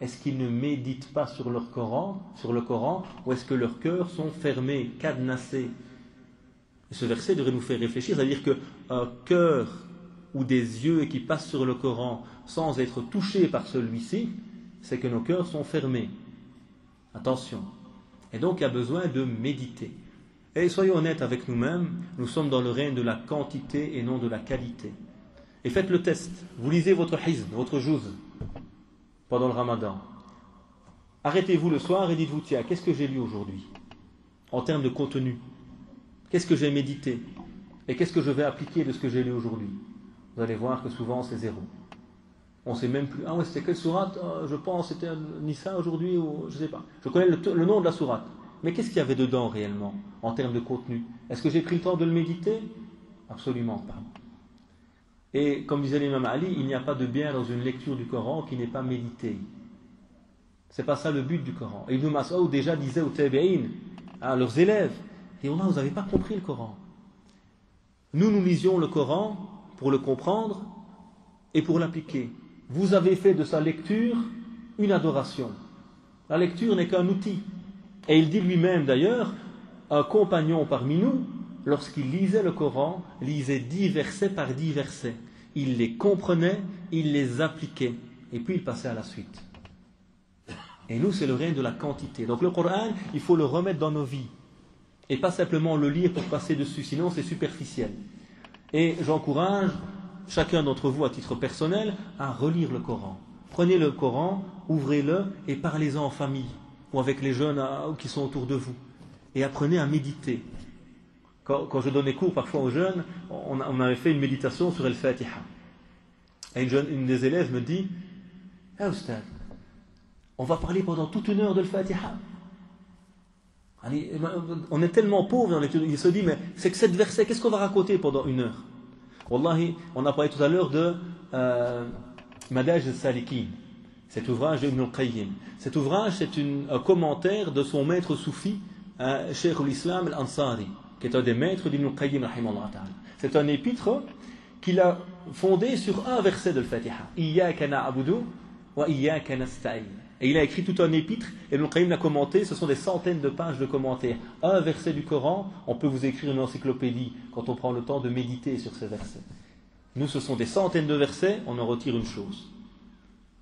Est-ce qu'ils ne méditent pas sur le Coran, ou est-ce que leurs cœurs sont fermés, cadenassés? Et ce verset devrait nous faire réfléchir, c'est-à-dire qu'un cœur ou des yeux qui passent sur le Coran sans être touchés par celui-ci, c'est que nos cœurs sont fermés. Attention. Et donc il y a besoin de méditer. Et soyons honnêtes avec nous-mêmes, nous sommes dans le règne de la quantité et non de la qualité. Et faites le test. Vous lisez votre hizb, votre juz, pendant le Ramadan. Arrêtez-vous le soir et dites-vous, tiens, qu'est-ce que j'ai lu aujourd'hui en termes de contenu? Qu'est-ce que j'ai médité? Et qu'est-ce que je vais appliquer de ce que j'ai lu aujourd'hui? Vous allez voir que souvent c'est zéro. On ne sait même plus. Ah ouais, c'était quelle sourate? Je pense que c'était Nisa aujourd'hui, ou je ne sais pas. Je connais le nom de la sourate. Mais qu'est-ce qu'il y avait dedans réellement, en termes de contenu? Est-ce que j'ai pris le temps de le méditer? Absolument pas. Et comme disait l'imam Ali, il n'y a pas de bien dans une lecture du Coran qui n'est pas médité. C'est pas ça le but du Coran. Et Ibn Mas'ud déjà disait aux tabi'in, à leurs élèves, et on vous n'avez pas compris le Coran. Nous lisions le Coran pour le comprendre et pour l'appliquer. Vous avez fait de sa lecture une adoration. La lecture n'est qu'un outil. Et il dit lui-même d'ailleurs, un compagnon parmi nous, lorsqu'il lisait le Coran, lisait 10 versets par 10 versets. Il les comprenait, il les appliquait, et puis il passait à la suite. Et nous, c'est le règne de la quantité. Donc le Coran, il faut le remettre dans nos vies. Et pas simplement le lire pour passer dessus, sinon c'est superficiel. Et j'encourage chacun d'entre vous à titre personnel à relire le Coran. Prenez le Coran, ouvrez-le et parlez-en en famille ou avec les jeunes qui sont autour de vous. Et apprenez à méditer. Quand je donnais cours parfois aux jeunes, on avait fait une méditation sur Al-Fatiha. Et une des élèves me dit, « Ah, Ustad, on va parler pendant toute une heure de Al-Fatiha. » On est tellement pauvre dans l'étude. Il se dit, mais c'est que 7 versets, qu'est-ce qu'on va raconter pendant une heure? Wallahi, on a parlé tout à l'heure de Madaj al-Salikin, cet ouvrage d'Ibn al-Qayyim. Cet ouvrage, c'est un commentaire de son maître soufi, Cheikh al-Islam al-Ansari, qui est un des maîtres d'Ibn al-Qayyim. C'est un épître qu'il a fondé sur un verset de Al-Fatiha. Iyyaka na'budu wa iyyaka nasta'in. Et il a écrit tout un épître, et Ibn al-Qayyim l'a commenté, ce sont des centaines de pages de commentaires. Un verset du Coran, on peut vous écrire une encyclopédie quand on prend le temps de méditer sur ces versets. Nous, ce sont des centaines de versets, on en retire une chose.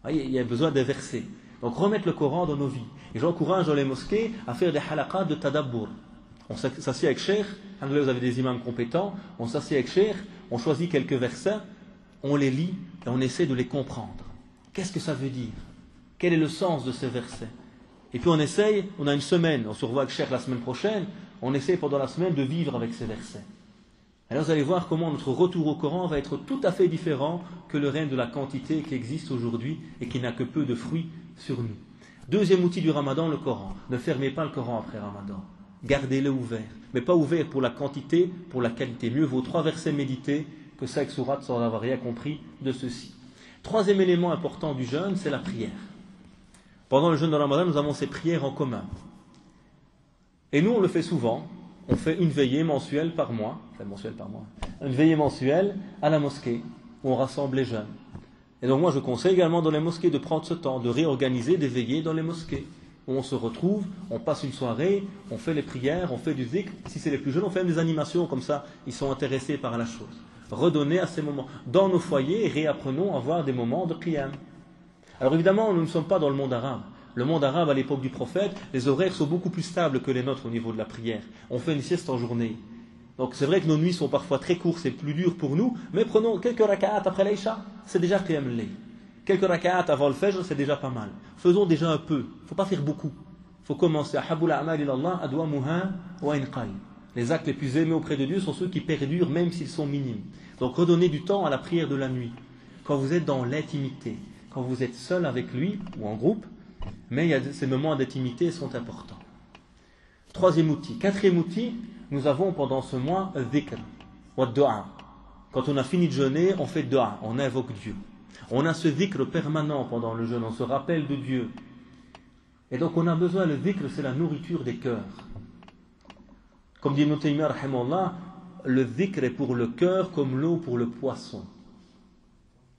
Il y a besoin des versets. Donc remettre le Coran dans nos vies. Et j'encourage dans les mosquées à faire des halaqat de tadabbur. On s'assied avec Cheikh, vous avez des imams compétents, on s'assied avec Cheikh, on choisit quelques versets, on les lit et on essaie de les comprendre. Qu'est-ce que ça veut dire? Quel est le sens de ces versets? Et puis on essaye, on a une semaine, on se revoit avec Cheikh la semaine prochaine, on essaie pendant la semaine de vivre avec ces versets. Alors vous allez voir comment notre retour au Coran va être tout à fait différent que le règne de la quantité qui existe aujourd'hui et qui n'a que peu de fruits sur nous. Deuxième outil du Ramadan, le Coran. Ne fermez pas le Coran après Ramadan. Gardez-le ouvert. Mais pas ouvert pour la quantité, pour la qualité. Mieux vaut 3 versets médités que 5 sourates sans avoir rien compris de ceci. Troisième élément important du jeûne, c'est la prière. Pendant le jeûne de Ramadan, nous avons ces prières en commun. Et nous, on le fait souvent. On fait une veillée mensuelle par mois. Une veillée mensuelle à la mosquée, où on rassemble les jeunes. Et donc moi, je conseille également dans les mosquées de prendre ce temps, de réorganiser des veillées dans les mosquées. Où on se retrouve, on passe une soirée, on fait les prières, on fait du zikr. Si c'est les plus jeunes, on fait même des animations, comme ça, ils sont intéressés par la chose. redonner à ces moments. Dans nos foyers, réapprenons à avoir des moments de qiyam. Alors évidemment, nous ne sommes pas dans le monde arabe. Le monde arabe, à l'époque du prophète, les horaires sont beaucoup plus stables que les nôtres au niveau de la prière. On fait une sieste en journée. Donc c'est vrai que nos nuits sont parfois très courtes, c'est plus dur pour nous, mais prenons quelques raka'at après l'Aïcha, c'est déjà qiyam al-layl. Quelques raka'at avant le fajr, c'est déjà pas mal. Faisons déjà un peu, il ne faut pas faire beaucoup. Il faut commencer. Ahabul a'mal ilallah adwamuha wa inqal. Les actes les plus aimés auprès de Dieu sont ceux qui perdurent même s'ils sont minimes. Donc redonnez du temps à la prière de la nuit. Quand vous êtes dans l'intimité, quand vous êtes seul avec lui ou en groupe, mais ces moments d'intimité sont importants. Troisième outil. Quatrième outil, nous avons pendant ce mois un dhikr, wa du'a. Quand on a fini de jeûner, on fait du'a, on invoque Dieu. On a ce dhikr permanent pendant le jeûne, on se rappelle de Dieu. Et donc on a besoin, le dhikr, c'est la nourriture des cœurs. Comme dit Ibn Taymiyyah, rahimahullah, le dhikr est pour le cœur comme l'eau pour le poisson.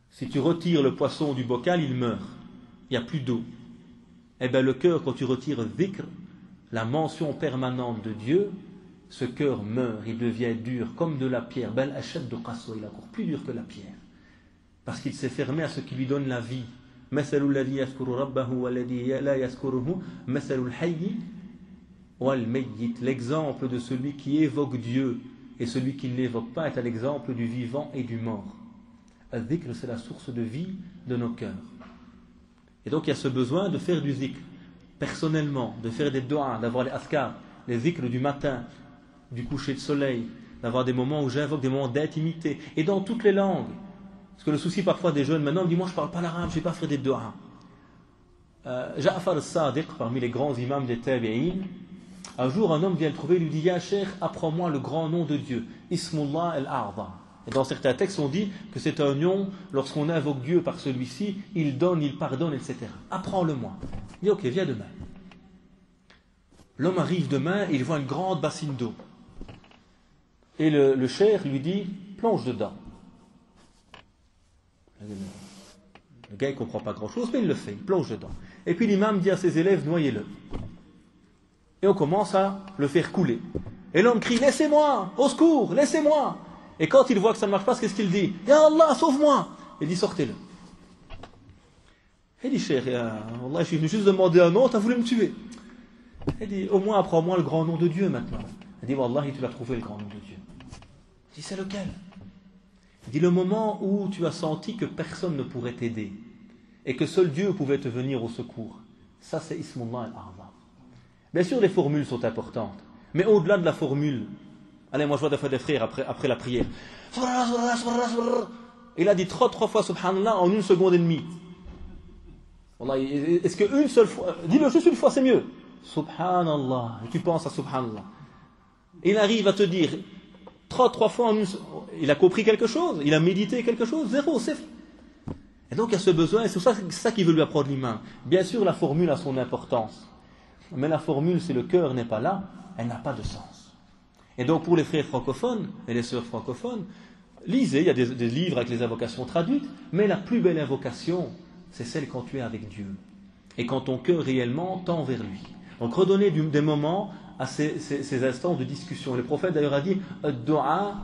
Si tu retires le poisson du bocal, il meurt. Il n'y a plus d'eau. Eh bien le cœur, quand tu retires dhikr, la mention permanente de Dieu, ce cœur meurt, il devient dur comme de la pierre. Bel achad de qaswa, il est encore plus dur que la pierre. Parce qu'il s'est fermé à ce qui lui donne la vie. Mathalul ladhi yazkuru rabbahu walladhi la yazkuruhu, mathalul hayyi wal mayyit. L'exemple de celui qui évoque Dieu et celui qui ne l'évoque pas est à l'exemple du vivant et du mort. Al-dhikr, c'est la source de vie de nos cœurs. Et donc il y a ce besoin de faire du zikr personnellement, de faire des doigts, d'avoir les askar, les zikrs du matin, du coucher de soleil, d'avoir des moments où j'invoque des moments d'intimité, et dans toutes les langues. Parce que le souci parfois des jeunes maintenant, on me dit, moi je ne parle pas l'arabe, je ne vais pas faire des doigts. Ja'far al-Sadiq, parmi les grands imams des Tabi'in, un jour un homme vient le trouver et lui dit, Ya Cheikh, apprends-moi le grand nom de Dieu, Ismullah al-A'zam. Et dans certains textes, on dit que c'est un nom, lorsqu'on invoque Dieu par celui-ci, il donne, il pardonne, etc. Apprends-le-moi. Il dit, ok, viens demain. L'homme arrive demain et il voit une grande bassine d'eau. Et le cheikh lui dit, plonge dedans. Le gars, il ne comprend pas grand-chose, mais il le fait, il plonge dedans. Et puis l'imam dit à ses élèves, noyez-le. Et on commence à le faire couler. Et l'homme crie, laissez-moi, au secours, laissez-moi. Et quand il voit que ça ne marche pas, qu'est-ce qu'il dit? Ya Allah, sauve-moi. Il dit, sortez-le. Il dit, cheikh, Allah, je suis venu juste demander un nom, tu as voulu me tuer. Il dit, au moins apprends-moi le grand nom de Dieu maintenant. Il dit, Wallah, tu l'as trouvé le grand nom de Dieu. Il dit, c'est lequel? Il dit, le moment où tu as senti que personne ne pourrait t'aider et que seul Dieu pouvait te venir au secours. Ça, c'est Ismullah al-A'zam. Bien sûr, les formules sont importantes, mais au-delà de la formule, allez, moi je vois des fois des frères après la prière. Il a dit trois fois Subhanallah en 1 seconde et demie. Wallah, est-ce qu'une seule fois, dis-le juste une fois, c'est mieux. Subhanallah, et tu penses à Subhanallah. Il arrive à te dire 3 fois en il a compris quelque chose, il a médité quelque chose, 0, c'est fait. Et donc il y a ce besoin, et c'est ça qu'il veut lui apprendre l'imam. Bien sûr, la formule a son importance, mais la formule, si le cœur n'est pas là, elle n'a pas de sens. Et donc pour les frères francophones et les sœurs francophones, lisez, il y a des livres avec les invocations traduites, mais la plus belle invocation, c'est celle quand tu es avec Dieu, et quand ton cœur réellement tend vers lui. Donc redonner des moments à ces instants de discussion. Le prophète d'ailleurs a dit Ad-du'a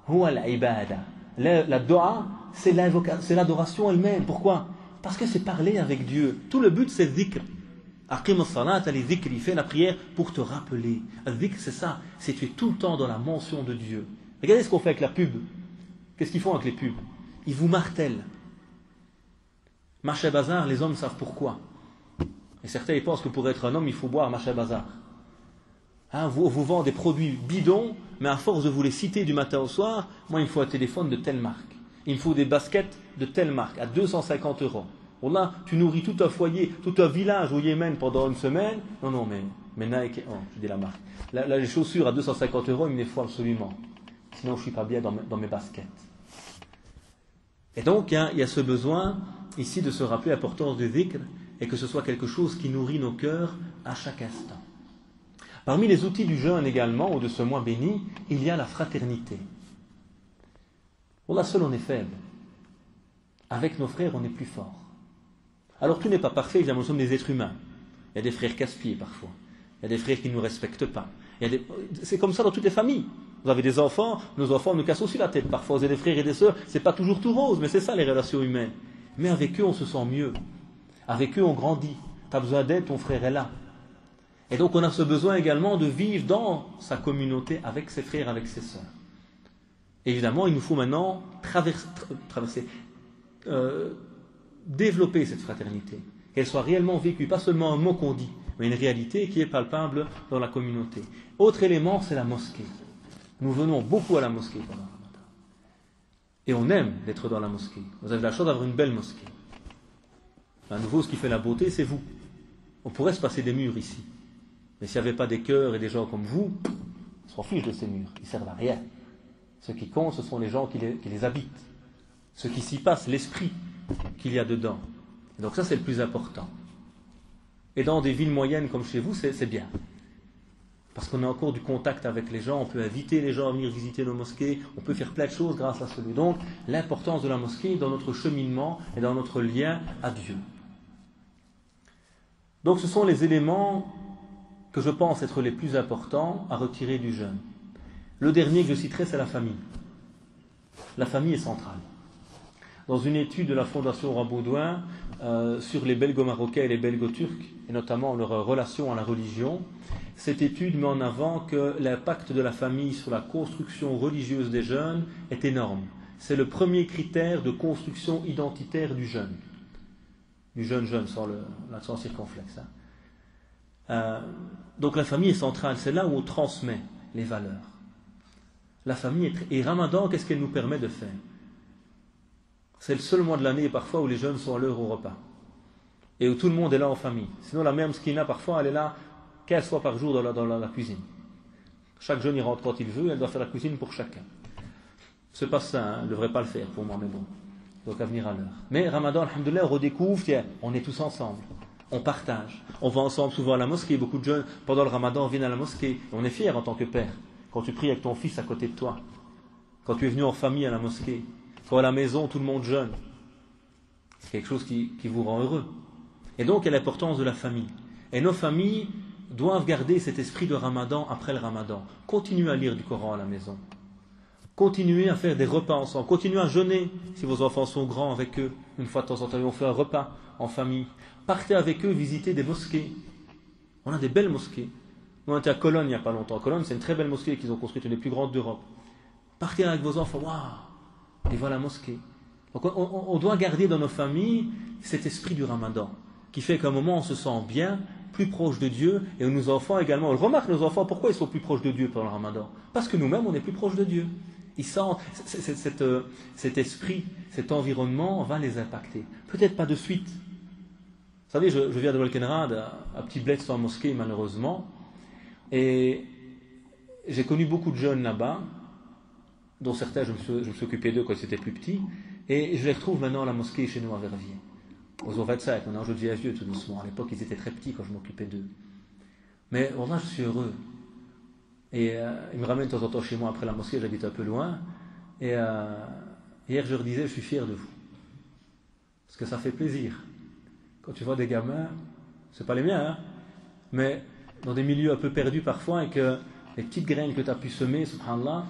huwa al-ibada. La dua, c'est l'adoration elle-même. Pourquoi? Parce que c'est parler avec Dieu. Tout le but, c'est dhikr. Aqim as-salat, al-dhikr, il fait la prière pour te rappeler. Al-dhikr, c'est ça. C'est tu es tout le temps dans la mention de Dieu. Regardez ce qu'on fait avec la pub. Qu'est-ce qu'ils font avec les pubs? Ils vous martèlent. Marché bazar, les hommes savent pourquoi. Et certains ils pensent que pour être un homme, il faut boire marché bazar. Vous vend des produits bidons, mais à force de vous les citer du matin au soir, moi il me faut un téléphone de telle marque. Il me faut des baskets de telle marque, à 250 €. Bon là, tu nourris tout un foyer, tout un village au Yémen pendant une semaine. Non, mais Nike, je dis la marque. Là, les chaussures à 250 €, il me les faut absolument. Sinon je ne suis pas bien dans mes baskets. Et donc il y a ce besoin ici de se rappeler l'importance du dhikr, et que ce soit quelque chose qui nourrit nos cœurs à chaque instant. Parmi les outils du jeûne également, ou de ce mois béni, il y a la fraternité. Là seul on est faible. Avec nos frères on est plus fort. Alors tout n'est pas parfait, évidemment, nous sommes des êtres humains. Il y a des frères casse-pieds parfois. Il y a des frères qui ne nous respectent pas. C'est comme ça dans toutes les familles. Vous avez des enfants, nos enfants nous cassent aussi la tête. Parfois, vous avez des frères et des sœurs, c'est pas toujours tout rose, mais c'est ça les relations humaines. Mais avec eux, on se sent mieux. Avec eux, on grandit. Tu as besoin d'aide, ton frère est là. Et donc, on a ce besoin également de vivre dans sa communauté avec ses frères, avec ses sœurs. Évidemment, il nous faut maintenant développer cette fraternité. Qu'elle soit réellement vécue, pas seulement un mot qu'on dit, mais une réalité qui est palpable dans la communauté. Autre élément, c'est la mosquée. Nous venons beaucoup à la mosquée pendant le Ramadan. Et on aime d'être dans la mosquée. Vous avez la chance d'avoir une belle mosquée. À nouveau, ce qui fait la beauté, c'est vous. On pourrait se passer des murs ici. Mais s'il n'y avait pas des cœurs et des gens comme vous, on s'en fiche de ces murs. Ils ne servent à rien. Ce qui compte, ce sont les gens qui les habitent. Ce qui s'y passe, l'esprit qu'il y a dedans. Et donc ça, c'est le plus important. Et dans des villes moyennes comme chez vous, c'est bien. Parce qu'on a encore du contact avec les gens, on peut inviter les gens à venir visiter nos mosquées, on peut faire plein de choses grâce à cela. Donc, l'importance de la mosquée dans notre cheminement et dans notre lien à Dieu. Donc, ce sont les éléments que je pense être les plus importants à retirer du jeûne. Le dernier que je citerai, c'est la famille. La famille est centrale. Dans une étude de la Fondation Roi-Baudouin sur les belgo-marocains et les belgo-turcs, et notamment leur relation à la religion, cette étude met en avant que l'impact de la famille sur la construction religieuse des jeunes est énorme. C'est le premier critère de construction identitaire du jeune. Du jeune, sans l'accent circonflexe. Donc la famille est centrale, c'est là où on transmet les valeurs. La famille et Ramadan, qu'est-ce qu'elle nous permet de faire? C'est le seul mois de l'année parfois où les jeunes sont à l'heure au repas. Et où tout le monde est là en famille. Sinon la mère Mskina parfois elle est là 15 fois par jour dans la cuisine. Chaque jeune y rentre quand il veut, elle doit faire la cuisine pour chacun. C'est pas ça, elle ne devrait pas le faire pour moi, mais bon. Donc à venir à l'heure. Mais Ramadan, alhamdoulilah, on redécouvre, tiens, on est tous ensemble. On partage. On va ensemble souvent à la mosquée. Beaucoup de jeunes, pendant le Ramadan, viennent à la mosquée. On est fiers en tant que père. Quand tu pries avec ton fils à côté de toi. Quand tu es venu en famille à la mosquée. Quand à la maison, tout le monde jeûne. C'est quelque chose qui vous rend heureux. Et donc, il y a l'importance de la famille. Et nos familles doivent garder cet esprit de Ramadan après le Ramadan. Continuez à lire du Coran à la maison. Continuez à faire des repas ensemble. Continuez à jeûner si vos enfants sont grands avec eux. Une fois de temps en temps, on fait un repas en famille. Partez avec eux visiter des mosquées. On a des belles mosquées. Nous, on était à Cologne il n'y a pas longtemps. Cologne, c'est une très belle mosquée qu'ils ont construite, une des plus grandes d'Europe. Partez avec vos enfants. Waouh! Et voilà la mosquée. Donc on doit garder dans nos familles cet esprit du Ramadan qui fait qu'à un moment on se sent bien, plus proche de Dieu, et nos enfants également. On remarque nos enfants, pourquoi ils sont plus proches de Dieu pendant le Ramadan? Parce que nous-mêmes on est plus proches de Dieu. Ils sentent cet esprit, cet environnement va les impacter. Peut-être pas de suite. Vous savez, je viens de Walkenrad, un petit bled sans mosquée malheureusement, et j'ai connu beaucoup de jeunes là-bas, dont certains je me suis occupé d'eux quand ils étaient plus petits, et je les retrouve maintenant à la mosquée chez nous à Verviers. Aux 25, maintenant je deviens vieux tout doucement. À l'époque ils étaient très petits quand je m'occupais d'eux. Mais vraiment je suis heureux. Et ils me ramènent de temps en temps chez moi après la mosquée, j'habite un peu loin. Et hier je leur disais, je suis fier de vous. Parce que ça fait plaisir. Quand tu vois des gamins, c'est pas les miens, mais dans des milieux un peu perdus parfois, et que les petites graines que tu as pu semer, subhanallah,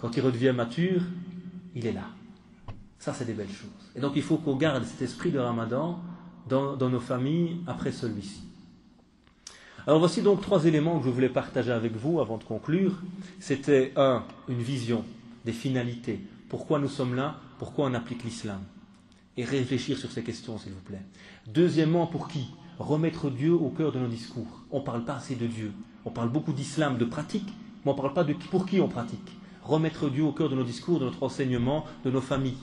quand il redevient mature, il est là. Ça, c'est des belles choses. Et donc, il faut qu'on garde cet esprit de Ramadan dans nos familles après celui-ci. Alors, voici donc 3 éléments que je voulais partager avec vous avant de conclure. C'était une vision des finalités. Pourquoi nous sommes là? Pourquoi on applique l'islam? Et réfléchir sur ces questions, s'il vous plaît. Deuxièmement, pour qui? Remettre Dieu au cœur de nos discours. On ne parle pas assez de Dieu. On parle beaucoup d'islam, de pratique, mais on ne parle pas de pour qui on pratique. Remettre Dieu au cœur de nos discours, de notre enseignement, de nos familles.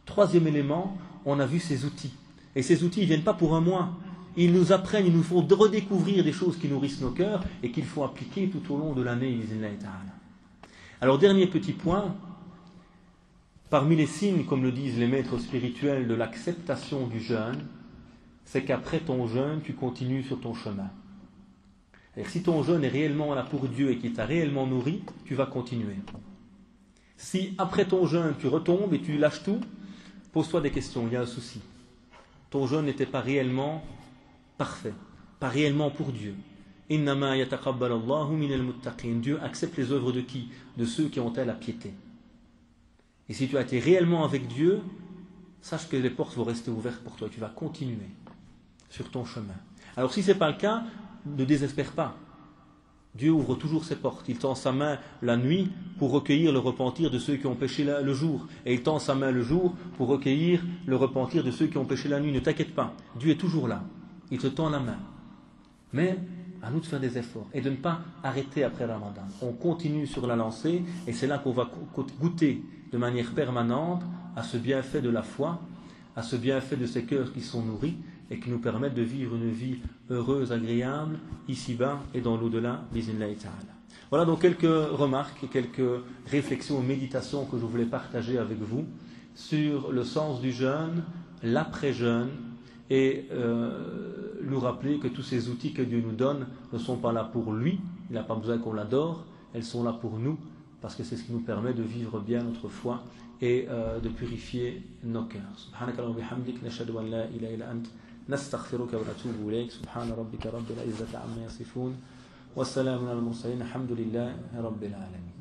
3e élément, on a vu ces outils. Et ces outils, ils ne viennent pas pour un mois. Ils nous apprennent, ils nous font redécouvrir des choses qui nourrissent nos cœurs et qu'il faut appliquer tout au long de l'année. Alors, dernier petit point, parmi les signes, comme le disent les maîtres spirituels, de l'acceptation du jeûne, c'est qu'après ton jeûne, tu continues sur ton chemin. Et si ton jeûne est réellement là pour Dieu et qu'il t'a réellement nourri, tu vas continuer. Si après ton jeûne, tu retombes et tu lâches tout, pose-toi des questions, il y a un souci. Ton jeûne n'était pas réellement parfait, pas réellement pour Dieu. Innama yataqabbal Allahu minal muttaqin. Dieu accepte les œuvres de qui? De ceux qui ont la piété. Et si tu as été réellement avec Dieu, sache que les portes vont rester ouvertes pour toi. Tu vas continuer sur ton chemin. Alors si ce n'est pas le cas, ne désespère pas. Dieu ouvre toujours ses portes. Il tend sa main la nuit pour recueillir le repentir de ceux qui ont péché le jour. Et il tend sa main le jour pour recueillir le repentir de ceux qui ont péché la nuit. Ne t'inquiète pas, Dieu est toujours là. Il te tend la main. Mais à nous de faire des efforts et de ne pas arrêter après Ramadan. On continue sur la lancée et c'est là qu'on va goûter de manière permanente à ce bienfait de la foi, à ce bienfait de ces cœurs qui sont nourris et qui nous permettent de vivre une vie heureuse, agréable, ici-bas et dans l'au-delà, bismillahi ta'ala. Voilà donc quelques remarques et quelques réflexions, méditations que je voulais partager avec vous sur le sens du jeûne, l'après-jeûne, et nous rappeler que tous ces outils que Dieu nous donne ne sont pas là pour lui, il n'a pas besoin qu'on l'adore, elles sont là pour nous, parce que c'est ce qui nous permet de vivre bien notre foi et de purifier nos cœurs. Subhanakallahumma wa bihamdik, nashhadu an la ilaha illa ant, nastaghfiruka wa natubu ilayk, subhana rabbika rabbil izzati amma yasifun, wa salamun alal mursalin, alhamdulillahi rabbil alamin.